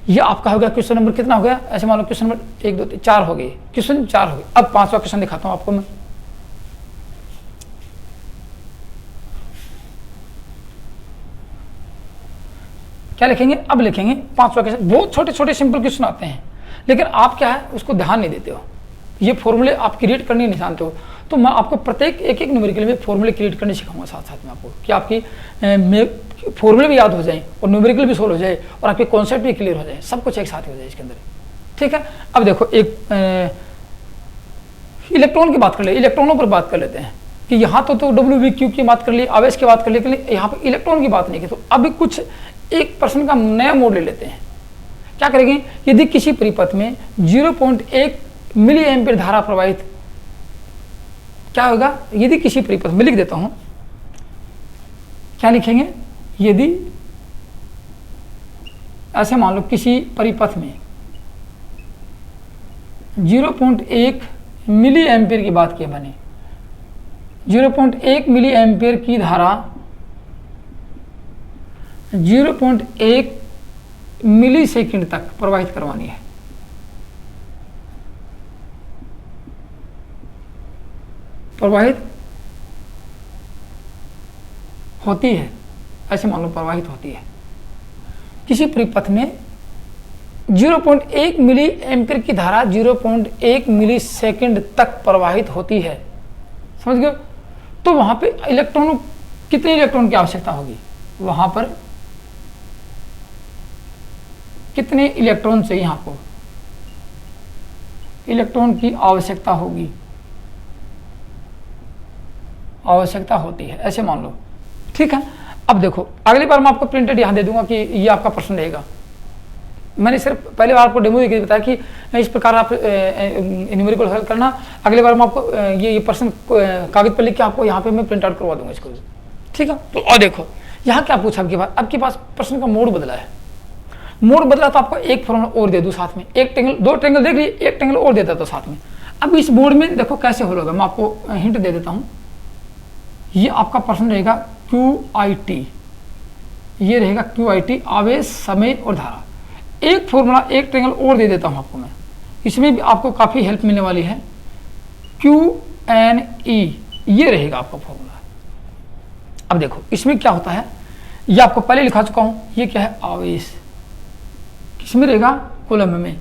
ये आपका हो गया क्वेश्चन नंबर कितना हो गया? ऐसे मान लो क्वेश्चन नंबर 1 2 3 4 हो गए, क्वेश्चन 4 हो गए। अब 5वां क्वेश्चन दिखाता हूं आपको मैं। क्या लिखेंगे? अब लिखेंगे 5वां क्वेश्चन। बहुत छोटे छोटे सिंपल क्वेश्चन आते हैं, लेकिन आप क्या है उसको ध्यान नहीं देते हो, ये फॉर्मूले आप क्रिएट करने नहीं जानते हो। तो मैं आपको प्रत्येक एक न्यूमेरिकल में फॉर्मूले क्रिएट करने सिखाऊंगा साथ साथ में आपको, कि आपकी फॉर्मूले भी याद हो जाए और न्यूमेरिकल भी सोल्व हो जाए और आपके कॉन्सेप्ट भी क्लियर हो जाए, सब कुछ एक साथ हो जाए इसके अंदर, ठीक है। अब देखो एक इलेक्ट्रॉन की बात कर ले, इलेक्ट्रॉनों पर बात कर लेते हैं कि यहाँ तो WV/Q की बात कर ली, आवेश की बात कर ली, यहाँ पर इलेक्ट्रॉन की बात नहीं की। तो अभी कुछ एक पर्सन का नया मोड ले लेते हैं। क्या करेंगे? यदि किसी परिपथ में 0.1 मिली एम्पीयर धारा प्रवाहित, क्या होगा? यदि किसी परिपथ में, लिख देता हूं, क्या लिखेंगे? यदि ऐसे मान लो किसी परिपथ में 0.1 मिली एम्पीयर की बात की मैंने, 0.1 मिली एम्पीयर की धारा 0.1 मिली सेकेंड तक प्रवाहित करवानी है। प्रवाहित होती है, ऐसे मान लो प्रवाहित होती है। किसी परिपथ में 0.1 मिली एम्पीयर की धारा 0.1 मिली सेकेंड तक प्रवाहित होती है, समझ गए? तो वहां पे इलेक्ट्रॉनों, कितने इलेक्ट्रॉन की आवश्यकता होगी? वहां पर कितने इलेक्ट्रॉन चाहिए? आपको इलेक्ट्रॉन की आवश्यकता होगी, आवश्यकता होती है, ऐसे मान लो, ठीक है। अब देखो अगली बार मैं आपको प्रिंटेड यहाँ दे दूंगा कि ये आपका प्रश्न रहेगा। मैंने सिर्फ पहले बार आपको डेमो देके बताया कि इस प्रकार आप न्यूमेरिकल हल करना। अगली बार मैं आपको ये प्रश्न कागज पर लिख के आपको यहाँ पे मैं प्रिंट आउट करवा दूंगा इसको, ठीक है। तो और देखो यहाँ क्या पूछा आपके पास प्रश्न का मोड बदला है। मोड बदला तो आपको एक फॉर्मूला और दे दूँ साथ में, एक ट्रेंगल, 2 ट्रेंगल देख लीजिए, एक ट्रेंगल और देता तो साथ में। अब इस बोर्ड में देखो कैसे हल होगा, मैं आपको हिंट दे देता हूँ। ये आपका प्रश्न रहेगा QIT, ये रहेगा QIT, आवेश, समय और धारा। एक फॉर्मूला, एक ट्रेंगल और दे देता हूँ आपको मैं, इसमें भी आपको काफ़ी हेल्प मिलने वाली है। QNE, ये रहेगा आपका फॉर्मूला। अब देखो इसमें क्या होता है, ये आपको पहले लिखा चुका हूँ। ये क्या है? आवेश, किसमें रहेगा? कूलम में।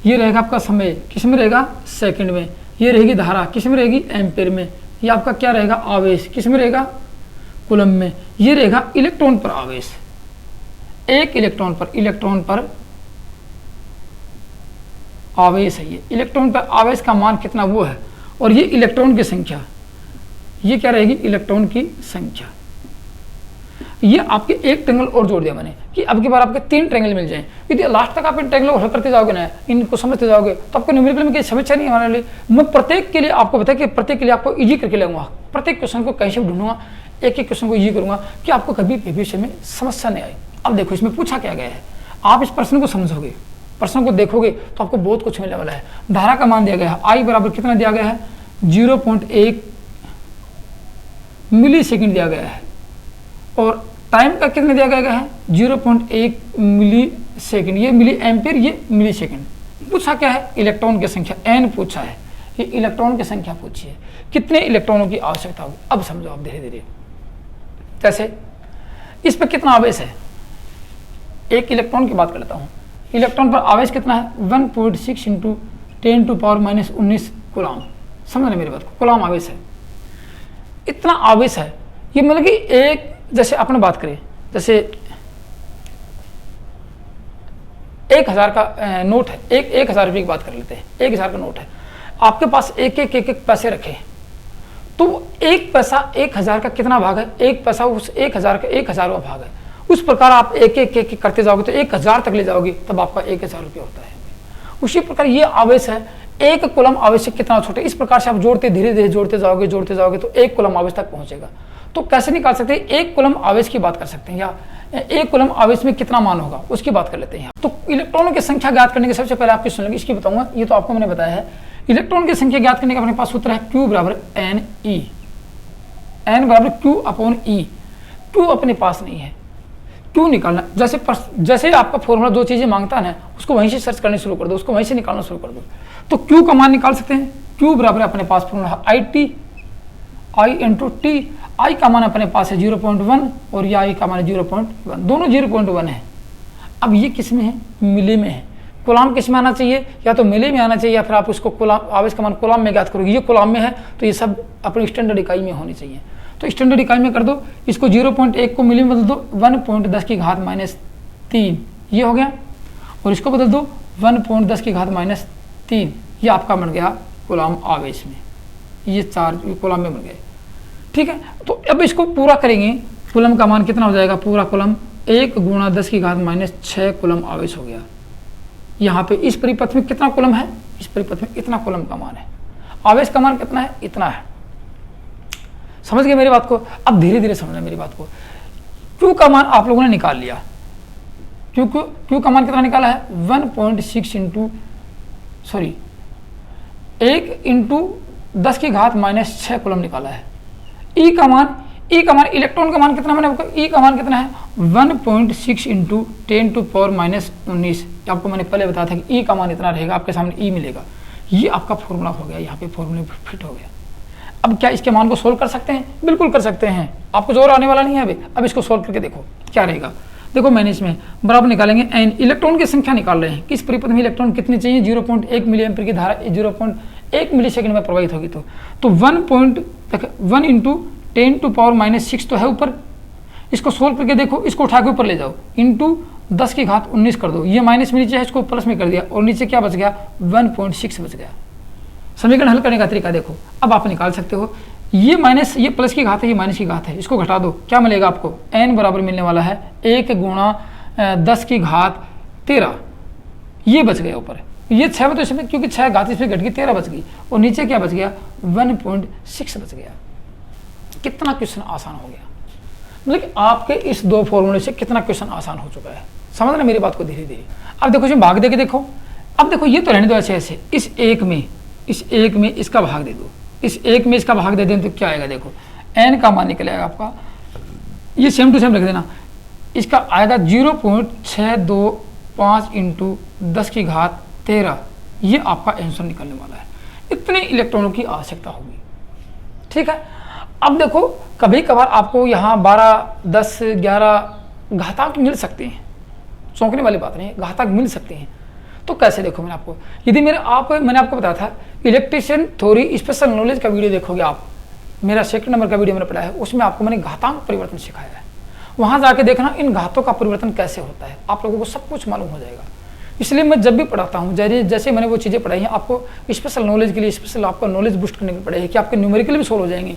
ये रहेगा आपका समय, किसमें रहेगा? सेकंड में। ये रहेगी धारा, किसमें रहेगी? एम्पेयर में। ये आपका क्या रहेगा? आवेश, किसमें रहेगा? कूलम में। ये रहेगा इलेक्ट्रॉन पर आवेश, एक इलेक्ट्रॉन पर आवेश है। ये इलेक्ट्रॉन पर आवेश का मान कितना वो है, और ये इलेक्ट्रॉन की संख्या, ये क्या रहेगी? इलेक्ट्रॉन की संख्या। ये आपके एक ट्रेंगल और जोड़ दिया मैंने कि अब की बार आपके 3 ट्रेंगल मिल जाएं। यदि लास्ट तक आप इन ट्रेंगल को हल करते जाओगे ना, इनको समझते जाओगे, तो आपको न्यूमेरिकल में कोई समस्या नहीं हमारे लिए। मैं प्रत्येक के लिए आपको बताया कि प्रत्येक के लिए आपको इजी करके लाऊंगा, प्रत्येक क्वेश्चन को कैसे ढूंढूंगा, एक एक क्वेश्चन को इजी करूंगा कि आपको कभी भविष्य में समस्या नहीं आए। अब देखो इसमें पूछा क्या गया है, आप इस प्रश्न को समझोगे, प्रश्न को देखोगे तो आपको बहुत कुछ मिलने वाला है। धारा का मान दिया गया है, आई बराबर कितना दिया गया है? 0.1 मिली सेकेंड दिया गया है, और टाइम का कितना दिया गया है? 0.1 मिली सेकेंड। ये मिली एम्पियर, ये मिली सेकेंड। पूछा क्या है? इलेक्ट्रॉन की संख्या n पूछा है। ये इलेक्ट्रॉन की संख्या पूछी है, कितने इलेक्ट्रॉनों की आवश्यकता होगी। अब समझो आप धीरे धीरे, जैसे इस पर कितना आवेश है? एक इलेक्ट्रॉन की बात कर लेता हूँ। इलेक्ट्रॉन पर आवेश कितना है 1.6 इंटू 10⁻⁻19 कूलाम। समझ रहे मेरी बात को, कूलाम आवेश है, इतना आवेश है। ये मतलब कि एक, जैसे अपने बात करें, जैसे 1000 का नोट है, 1000 रुपये की बात कर लेते हैं, 1000 का नोट है, आपके पास एक एक पैसे रखे हैं, तो एक पैसा 1000 का कितना भाग है, एक पैसा उस 1000 का 1000वां भाग है। उस प्रकार आप एक एक करते जाओगे तो 1000 तक ले जाओगे, तब आपका 1000 रुपये होता है। उसी प्रकार ये आवेश है, एक कूलम आवेश से कितना छोटा, इस प्रकार से आप जोड़ते धीरे धीरे जोड़ते जाओगे तो एक कूलम आवेश तक पहुंचेगा। तो कैसे निकाल सकते हैं, एक कूलम आवेश की बात कर सकते हैं, या एक कूलम आवेश में कितना मान होगा उसकी बात कर लेते हैं। तो इलेक्ट्रॉनों की संख्या ज्ञात करने के सबसे पहले आपकी सुन लेंगे, इसकी बताऊंगा, ये तो आपको मैंने बताया है। इलेक्ट्रॉन की संख्या ज्ञात करने का अपने पास सूत्र है Q बराबर NE, N बराबर Q/E। Q अपने पास नहीं है, Q निकालना, जैसे आपका फॉर्मूला दो चीजें मांगता है ना, उसको वहीं से सर्च करनी शुरू कर दो, उसको वहीं से निकालना शुरू कर दो। तो Q का मान निकाल सकते हैं। Q बराबर अपने पास formula IT, I into T. I का मान अपने पास है 0.1 और ये I का मान है 0.1, दोनों 0.1 है। अब ये किस में है, मिली में है। कूलाम किस में आना चाहिए, या तो मिली में आना चाहिए, या फिर आप उसको कूलाम आवेश का मान कूलाम में ज्ञात करोगे। ये कूलाम में है तो ये सब अपनी स्टैंडर्ड इकाई में होनी चाहिए। तो स्टैंडर्ड इकाई में कर दो, इसको 0.1 को मिली में बदल दो 1.10⁻³ ये हो गया, और इसको बदल दो 1.10⁻³ ये आपका बन गया कूलाम आवेश में। ये 4 कूलाम में बन गए, ठीक है। तो अब इसको पूरा करेंगे, कूलम का मान कितना हो जाएगा, पूरा कूलम 1 × 10⁻6 कूलम आवेश हो गया। यहाँ पे इस परिपथ में कितना कूलम है, इस परिपथ में इतना कूलम का मान है। आवेश का मान कितना है, इतना है। समझ गए मेरी बात को। अब धीरे धीरे समझना मेरी बात को। Q का मान आप लोगों ने निकाल लिया। Q का मान कितना निकाला है 1.6 इंटू 1 इंटू 10⁻6 कूलम निकाला है। E का मान इलेक्ट्रॉन का मान कितना मैंने आपको, E का मान कितना है 1.6 इंटू 10⁻⁻19। आपको मैंने पहले बताया था कि E का मान इतना रहेगा, आपके सामने E मिलेगा। ये आपका फॉर्मूला हो गया, यहाँ पे फॉर्मूले फिट हो गया। अब क्या इसके मान को सोल्व कर सकते हैं, बिल्कुल कर सकते हैं, आपको जोर आने वाला नहीं है अभी। अब इसको सोल्व करके देखो क्या रहेगा। देखो मैंने इसमें बराबर निकालेंगे N, इलेक्ट्रॉन की संख्या निकाल रहे हैं, किस परिपथ में इलेक्ट्रॉन कितनी चाहिए, 0.1 मिली एम्पीयर की धारा 0.1 मिलीसेकंड में प्रवाहित होगी। तो 1 इंटू 10⁻⁻6 तो है ऊपर, इसको सोल्व करके देखो, इसको उठा के ऊपर ले जाओ, इंटू 10⁻19 कर दो, ये माइनस में नीचे है, इसको प्लस में कर दिया, और नीचे क्या बच गया 1.6 बच गया। समीकरण हल करने का तरीका देखो, अब आप निकाल सकते हो, ये माइनस, ये प्लस की घात है, ये माइनस की घात है, इसको घटा दो, क्या मिलेगा आपको, n बराबर मिलने वाला है 1 × 10⁻13। ये बच गया ऊपर, ये 6 तो इसमें, क्योंकि 6 घात इसमें घट गई, 13 बच गई, और नीचे क्या बच गया 1.6 बच गया। कितना क्वेश्चन आसान हो गया, मतलब कि आपके इस दो फॉर्मूले से कितना क्वेश्चन आसान हो चुका है। समझ रहे मेरी बात को धीरे धीरे। अब देखो इसमें भाग दे के देखो, अब देखो ये तो रहने दो ऐसे, इस एक में इसका भाग दे दो, इस एक में इसका भाग दे दें तो क्या आएगा, देखो n का मान निकलेगा आपका, ये सेम टू सेम रख देना, इसका आएगा 0.625 इंटू 10⁻13। ये आपका आंसर निकलने वाला है। इतने इलेक्ट्रॉनों की आवश्यकता होगी, ठीक है। अब देखो कभी कभार आपको यहाँ 12, 10, 11 घातांक मिल सकते हैं, चौंकने वाली बात नहीं है, घातांक मिल सकते हैं। तो कैसे देखो, मैंने आपको बताया था इलेक्ट्रिशियन थ्योरी स्पेशल नॉलेज का वीडियो देखोगे आप, मेरा 2 नंबर का वीडियो मैंने पढ़ाया है, उसमें आपको मैंने घातांक परिवर्तन सिखाया है। वहाँ जाके देखना इन घातों का परिवर्तन कैसे होता है, आप लोगों को सब कुछ मालूम हो जाएगा। इसलिए मैं जब भी पढ़ाता हूँ, जैसे मैंने वो चीज़ें पढ़ाई हैं, आपको स्पेशल नॉलेज के लिए, स्पेशल आपका नॉलेज बूस्ट करने के लिए पढ़ाई है कि आपके न्यूमेरिकल भी सोल्व हो जाएंगे,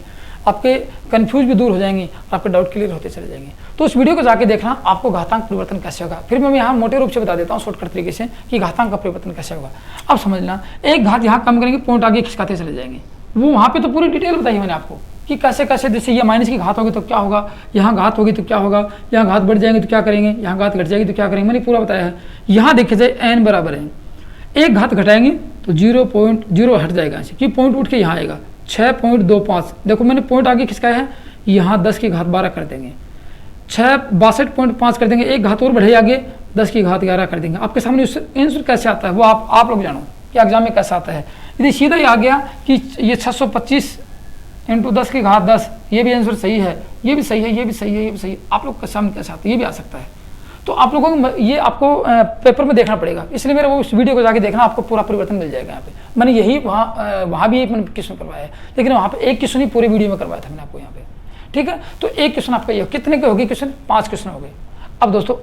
आपके कंफ्यूज भी दूर हो जाएंगे, और आपके डाउट क्लियर होते चले जाएंगे। तो उस वीडियो को जाके देखना, आपको घातांक परिवर्तन कैसे होगा। फिर मैं यहाँ मोटे रूप से बता देता हूँ शॉर्टकट तरीके से कि घातांक का परिवर्तन कैसे होगा। अब समझना, एक घात यहाँ कम करेंगे, पॉइंट आगे खिसकाते चले जाएंगे। वो वहाँ पे तो पूरी डिटेल बताई मैंने आपको कि कैसे कैसे, जैसे ये माइनस की घात होगी तो क्या होगा, यहाँ घात होगी तो क्या होगा, यहाँ घात बढ़ जाएंगे तो क्या करेंगे, यहाँ घात घट जाएगी तो क्या करेंगे, मैंने पूरा बताया है। यहाँ देखे जाए n बराबर है, एक घात घटाएंगे तो 0.0 हट जाएगा, क्योंकि पॉइंट उठ के यहाँ आएगा 6.25। देखो मैंने पॉइंट आगे खिसकाया है, यहाँ 10⁻12 कर देंगे, 62.5 कर देंगे, एक घात और बढ़े आगे 10⁻11 कर देंगे। आपके सामने आंसर कैसे आता है वो आप लोग जानो कि एग्जाम में कैसा आता है। यदि सीधा ही आ गया कि ये 625 इंटू 10⁻10, ये भी आंसर सही है, ये भी सही है, ये भी सही है, ये भी सही है, आप लोग के सामने कैसे आता है, ये भी आ सकता है। तो आप लोगों को ये आपको पेपर में देखना पड़ेगा, इसलिए मेरे वो उस वीडियो को जाके देखना, आपको पूरा परिवर्तन मिल जाएगा। यहाँ पे मैंने यही वहाँ भी एक मैंने क्वेश्चन करवाया है, लेकिन वहाँ पे एक क्वेश्चन ही पूरे वीडियो में करवाया था मैंने आपको यहाँ पे, ठीक है। तो एक क्वेश्चन आपका ये कितने के हो गए क्वेश्चन, 5 क्वेश्चन हो गए। अब दोस्तों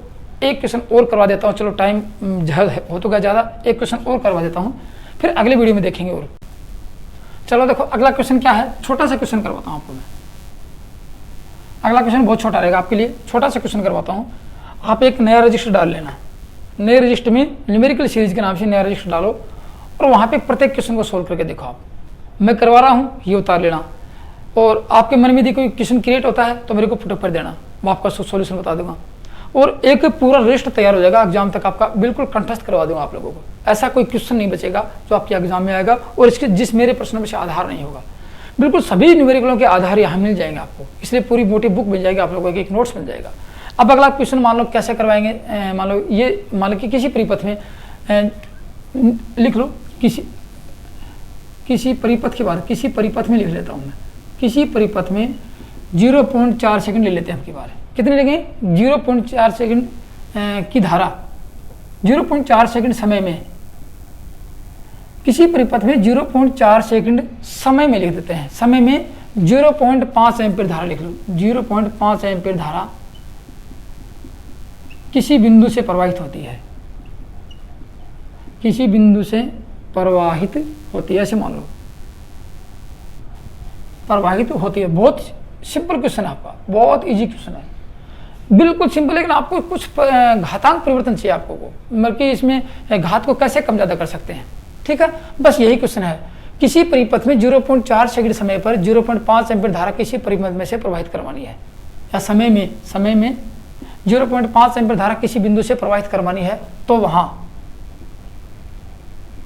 एक क्वेश्चन और करवा देता हूँ, चलो टाइम हो तो गया ज़्यादा, एक क्वेश्चन और करवा देता हूँ, फिर अगले वीडियो में देखेंगे। और चलो देखो अगला क्वेश्चन क्या है, छोटा सा क्वेश्चन करवाता हूँ आपको मैं। अगला क्वेश्चन बहुत छोटा रहेगा आपके लिए, छोटा सा क्वेश्चन करवाता हूँ। आप एक नया रजिस्टर डाल लेना, नए रजिस्टर में न्यूमेरिकल सीरीज के नाम से नया रजिस्टर डालो और वहाँ पे प्रत्येक क्वेश्चन को सोल्व करके देखो। आप मैं करवा रहा हूँ ये उतार लेना, और आपके मन में यदि कोई क्वेश्चन क्रिएट होता है तो मेरे को फटाफट देना, मैं आपका सॉल्यूशन बता दूंगा और एक पूरा लिस्ट तैयार हो जाएगा। एग्जाम तक आपका बिल्कुल कंठस्थ करवा दूंगा आप लोगों को। ऐसा कोई क्वेश्चन नहीं बचेगा जो आपके एग्जाम में आएगा और इसके जिस मेरे प्रश्न में से आधार नहीं होगा। बिल्कुल सभी न्यूमेरिकलों के आधार यहाँ मिल जाएंगे आपको, इसलिए पूरी मोटी बुक मिल जाएगी आप लोगों को, एक नोट्स मिल जाएगा। अब अगला क्वेश्चन मान लो कैसे करवाएंगे, मान लो कि किसी परिपथ में लिख लो, किसी परिपथ के बाद किसी परिपथ में लिख लेता हूँ मैं, किसी परिपथ में 0.4 सेकंड ले लेते हैं आपकी बार। कितने लगे, 0.4 सेकंड की धारा 0.4 सेकंड समय में, किसी परिपथ में 0.4 सेकंड समय में लिख देते हैं। समय में 0.5 एम्पीयर धारा लिख लो, 0.5 एम्पीयर धारा किसी बिंदु से प्रवाहित होती है, किसी बिंदु से प्रवाहित होती है, ऐसे मान लो प्रवाहित होती है। बहुत सिंपल क्वेश्चन है आपका, बहुत इजी क्वेश्चन है, बिल्कुल सिंपल। लेकिन आपको कुछ घातांक परिवर्तन चाहिए आपको को, मतलब कि इसमें घात को कैसे कम ज़्यादा कर सकते हैं, ठीक है। बस यही क्वेश्चन है, किसी परिपथ में 0.4 सेकंड समय पर 0.5 एम्पीयर धारा किसी परिपथ में से प्रवाहित करवानी है, या समय में 0.5 एम्पीयर धारा किसी बिंदु से प्रवाहित करवानी है, तो वहां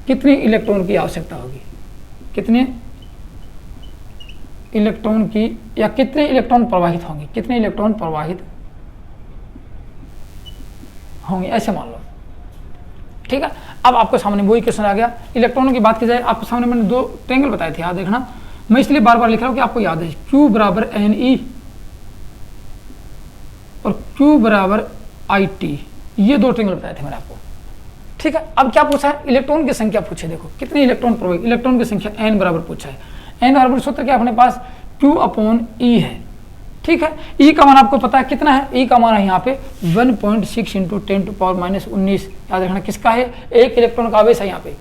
कितने इलेक्ट्रॉन की आवश्यकता होगी, कितने इलेक्ट्रॉन की, या कितने इलेक्ट्रॉन प्रवाहित होंगे, कितने इलेक्ट्रॉन प्रवाहित होंगे, ऐसे मान लो, ठीक है। अब आपको सामने वही क्वेश्चन आ गया। इलेक्ट्रॉनों की बात की जाए, आपके सामने मैंने 2 ट्रायंगल बताए थे, याद देखना, मैं इसलिए बार बार लिख रहा हूं कि आपको याद है। Q बराबर NE और Q बराबर IT, ये 2 ट्रायंगल बताए थे मैंने आपको, ठीक है। अब क्या पूछा है, इलेक्ट्रॉन की संख्या पूछे, देखो कितने इलेक्ट्रॉन प्रवाहित, इलेक्ट्रॉन की संख्या n बराबर पूछा है। n बराबर सूत्र क्या अपने पास Q/E है, ठीक है। E का मान आपको पता है कितना है, E का मान है यहाँ पे 1.6 × 10⁻⁻19, याद रखना किसका है, एक इलेक्ट्रॉन का आवेश है यहाँ पे।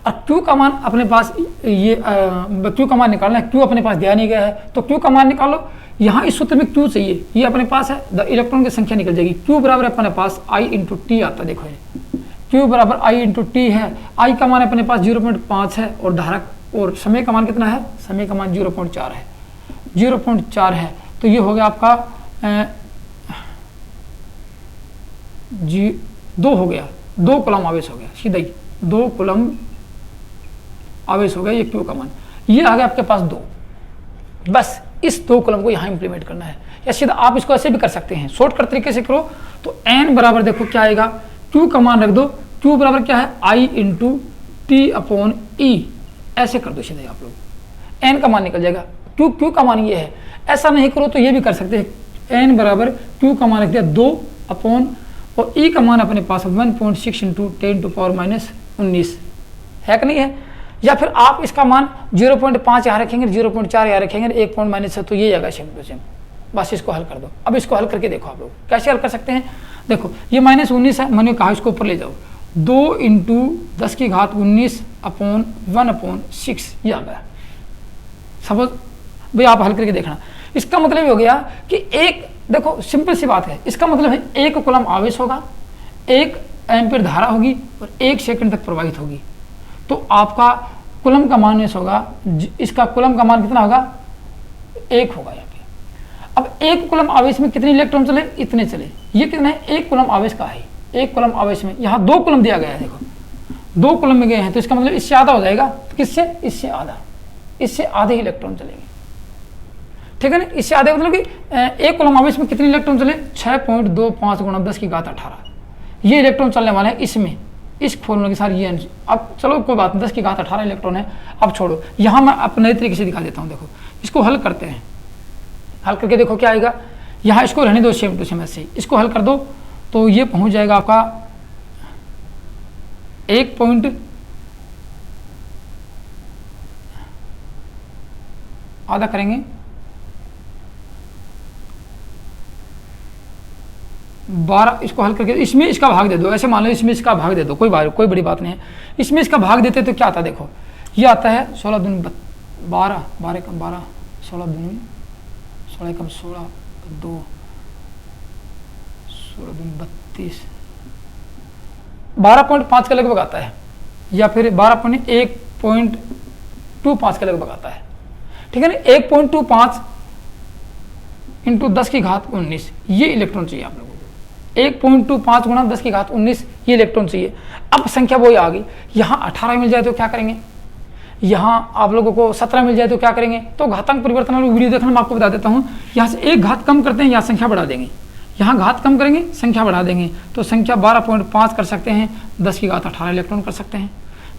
और Q का मान अपने पास, ये Q का मान निकालना है, Q अपने पास दिया नहीं गया है, तो Q का मान निकालो। यहाँ इस सूत्र में Q चाहिए, ये अपने पास है, इलेक्ट्रॉन की संख्या निकल जाएगी। Q बराबर अपने पास I × T आता है, देखो Q बराबर I × T है। I का मान अपने पास 0.5 है और धारा और समय का मान कितना है, समय का मान 0.4 है, 0.4 है। तो ये हो गया आपका 2 हो गया, 2 कूलम आवेश हो गया, सीधा ही 2 कूलम आवेश हो गया, ये Q का मान, ये आ गया आपके पास 2। बस इस 2 कॉलम को यहाँ इंप्लीमेंट करना है, या सीधा आप इसको ऐसे भी कर सकते हैं, शॉर्टकट तरीके से करो तो n बराबर देखो क्या आएगा, Q का मान रख दो, Q बराबर क्या है I × T/E, ऐसे कर दो सीधे आप लोग, n का मान निकल जाएगा। Q का मान ये है, ऐसा नहीं करो तो ये भी कर सकते हैं, n बराबर Q का मान रख दिया 2 और E का मान अपने पास 1.6 × 10⁻19 है कि नहीं है। या फिर आप इसका मान 0.5 यहाँ रखेंगे, 0.4 यहाँ रखेंगे, 1 पॉइंट माइनस है, तो ये आएगा सेम टू सेम। बस इसको हल कर दो। अब इसको हल करके देखो आप लोग कैसे हल कर सकते हैं। देखो ये -19 है, मैंने कहा इसको ऊपर ले जाओ, 2 × 10⁻19/1/6 ये आ गया। सपोज भाई आप हल करके देखना, इसका मतलब ये हो गया कि एक, देखो सिंपल सी बात है, इसका मतलब है 1 कूलम आवेश होगा, 1 एम्पीयर धारा होगी और 1 सेकंड तक प्रवाहित होगी, तो आपका कूलम का मान होगा, इसका कूलम का मान कितना होगा 1 होगा यहाँ पे। अब 1 कूलम आवेश में कितने इलेक्ट्रॉन चले, इतने चले, ये कितना है 1 कूलम आवेश का है, 1 कूलम आवेश में यहाँ 2 कूलम दिया गया है, देखो 2 कूलम में गए हैं, तो इसका मतलब इससे आधा हो जाएगा, तो किससे, इससे आधा, इससे आधे इलेक्ट्रॉन चलेंगे, ठीक है ना। इससे आधे मतलब कि 1 कूलम आवेश में कितने इलेक्ट्रॉन चले, 6.25 × 10⁻18 ये इलेक्ट्रॉन चलने वाले हैं इसमें, इस फॉर्मूले के साथ। ये अब चलो कोई बात नहीं, 10⁻18 इलेक्ट्रॉन है। अब छोड़ो, यहाँ मैं अपने नए तरीके से दिखा देता हूँ, देखो इसको हल करते हैं, हल करके देखो क्या आएगा। यहाँ इसको रहने दो सेम टू सेम ऐसे, इसको हल कर दो तो ये पहुंच जाएगा आपका 1 पॉइंट आधा करेंगे 12, इसको हल करके इसमें इसका भाग दे दो, ऐसे मान लो इसमें इसका भाग दे दो, कोई बड़ी बात नहीं है। इसमें इसका भाग देते तो क्या आता है, देखो ये आता है 16 दूनी 12, 12 कम 12, 16 दूनी 16 कम 16, 2, 16 दूनी 32, 12.5 के लगभग आता है, या फिर 12.1.25 के लगभग आता है, ठीक है ना। 1.25 इंटू 10 की घात 19 ये इलेक्ट्रॉन चाहिए आप लोगों को। 1.25 गुणा 10 की घात 19 ये इलेक्ट्रॉन चाहिए। अब संख्या वही आ गई, यहाँ 18 मिल जाए तो क्या करेंगे, यहाँ आप लोगों को 17 मिल जाए तो क्या करेंगे। तो घातांक परिवर्तन वाली वीडियो देखना, मैं आपको बता देता हूँ। यहाँ से एक घात कम करते हैं, यहाँ संख्या बढ़ा देंगे, यहाँ घात कम करेंगे संख्या बढ़ा देंगे, तो संख्या 12.5 कर सकते हैं, 10 की घात 18 इलेक्ट्रॉन कर सकते हैं।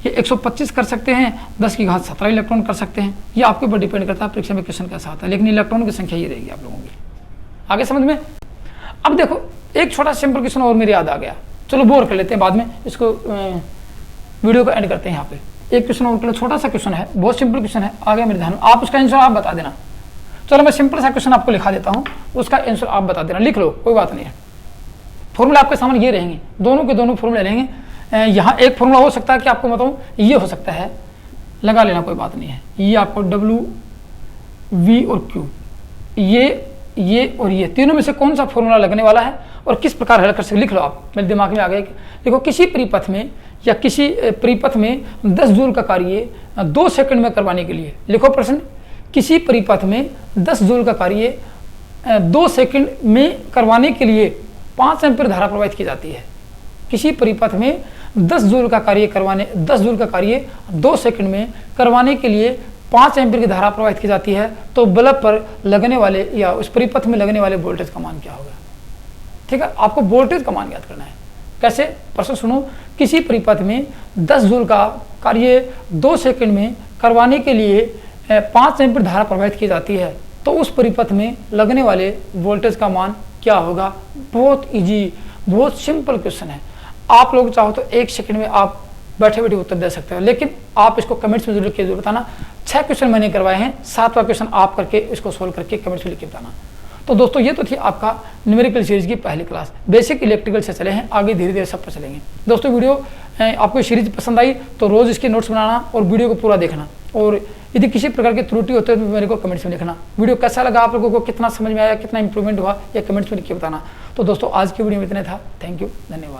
ये 125 कर सकते हैं, 10 की घात 17 इलेक्ट्रॉन कर सकते हैं। ये आपके ऊपर डिपेंड करता है परीक्षा में क्वेश्चन कैसा आता है, लेकिन इलेक्ट्रॉन की संख्या ये रहेगी आप लोगों की। आगे समझ में। अब देखो एक छोटा सिंपल क्वेश्चन और मेरे याद आ गया, चलो बोर कर लेते हैं, बाद में इसको वीडियो को एंड करते हैं। यहाँ पे एक क्वेश्चन और कर लो, छोटा सा क्वेश्चन है, बहुत सिंपल क्वेश्चन है, आ गया मेरे ध्यान में। आप उसका आंसर आप बता देना। चलो मैं सिंपल सा क्वेश्चन आपको लिखा देता हूँ, उसका आंसर आप बता देना, लिख लो कोई बात नहीं है। फॉर्मूला आपके सामने ये रहेंगे, दोनों के दोनों फॉर्मूले रहेंगे। यहाँ एक फॉर्मूला हो सकता है कि आपको बताऊँ, ये हो सकता है, लगा लेना कोई बात नहीं है। ये आपको W, V और Q, ये और ये तीनों में से कौन सा फॉर्मूला लगने वाला है और किस प्रकार हल कर सकते, लिख लो आप, मेरे दिमाग में आ गया। देखो किसी परिपथ में या किसी परिपथ में 10 जूल का कार्य 2 सेकंड में करवाने के लिए, लिखो प्रश्न, किसी परिपथ में 10 जूल का कार्य 2 सेकंड में करवाने के लिए 5 एम्पीयर धारा प्रवाहित की जाती है। किसी परिपथ में 10 जूल का कार्य 2 सेकंड में करवाने के लिए 5 एम्पीयर की धारा प्रवाहित की जाती है, तो बल्ब पर लगने वाले या उस परिपथ में लगने वाले वोल्टेज का मान क्या होगा। ठीक है, आपको वोल्टेज का मान याद करना है। कैसे, प्रश्न सुनो, किसी परिपथ में 10 जूल का कार्य 2 सेकंड में करवाने के लिए 5 एम्पीयर धारा प्रवाहित की जाती है, तो उस परिपथ में लगने वाले वोल्टेज का मान क्या होगा। बहुत इजी, बहुत सिंपल क्वेश्चन है। आप लोग चाहो तो 1 सेकंड में आप बैठे बैठे उत्तर दे सकते हो, लेकिन आप इसको कमेंट्स में जरूर लिख के बताना। 6 क्वेश्चन मैंने करवाए हैं, 7वां क्वेश्चन आप करके इसको सोल्व करके कमेंट्स में लिख के बताना। तो दोस्तों ये तो थी आपका न्यूमेरिकल सीरीज की पहली क्लास, बेसिक इलेक्ट्रिकल से चले हैं, आगे धीरे धीरे सब पर चलेंगे। दोस्तों वीडियो आपको सीरीज पसंद आई तो रोज इसके नोट्स बनाना और वीडियो को पूरा देखना, और यदि किसी प्रकार की त्रुटि होती है तो मेरे को कमेंट्स में लिखना। वीडियो कैसा लगा आप लोगों को, कितना समझ में आया, कितना इंप्रूवमेंट हुआ, या कमेंट्स में लिख के बताना। तो दोस्तों आज की वीडियो में इतना था। थैंक यू, धन्यवाद।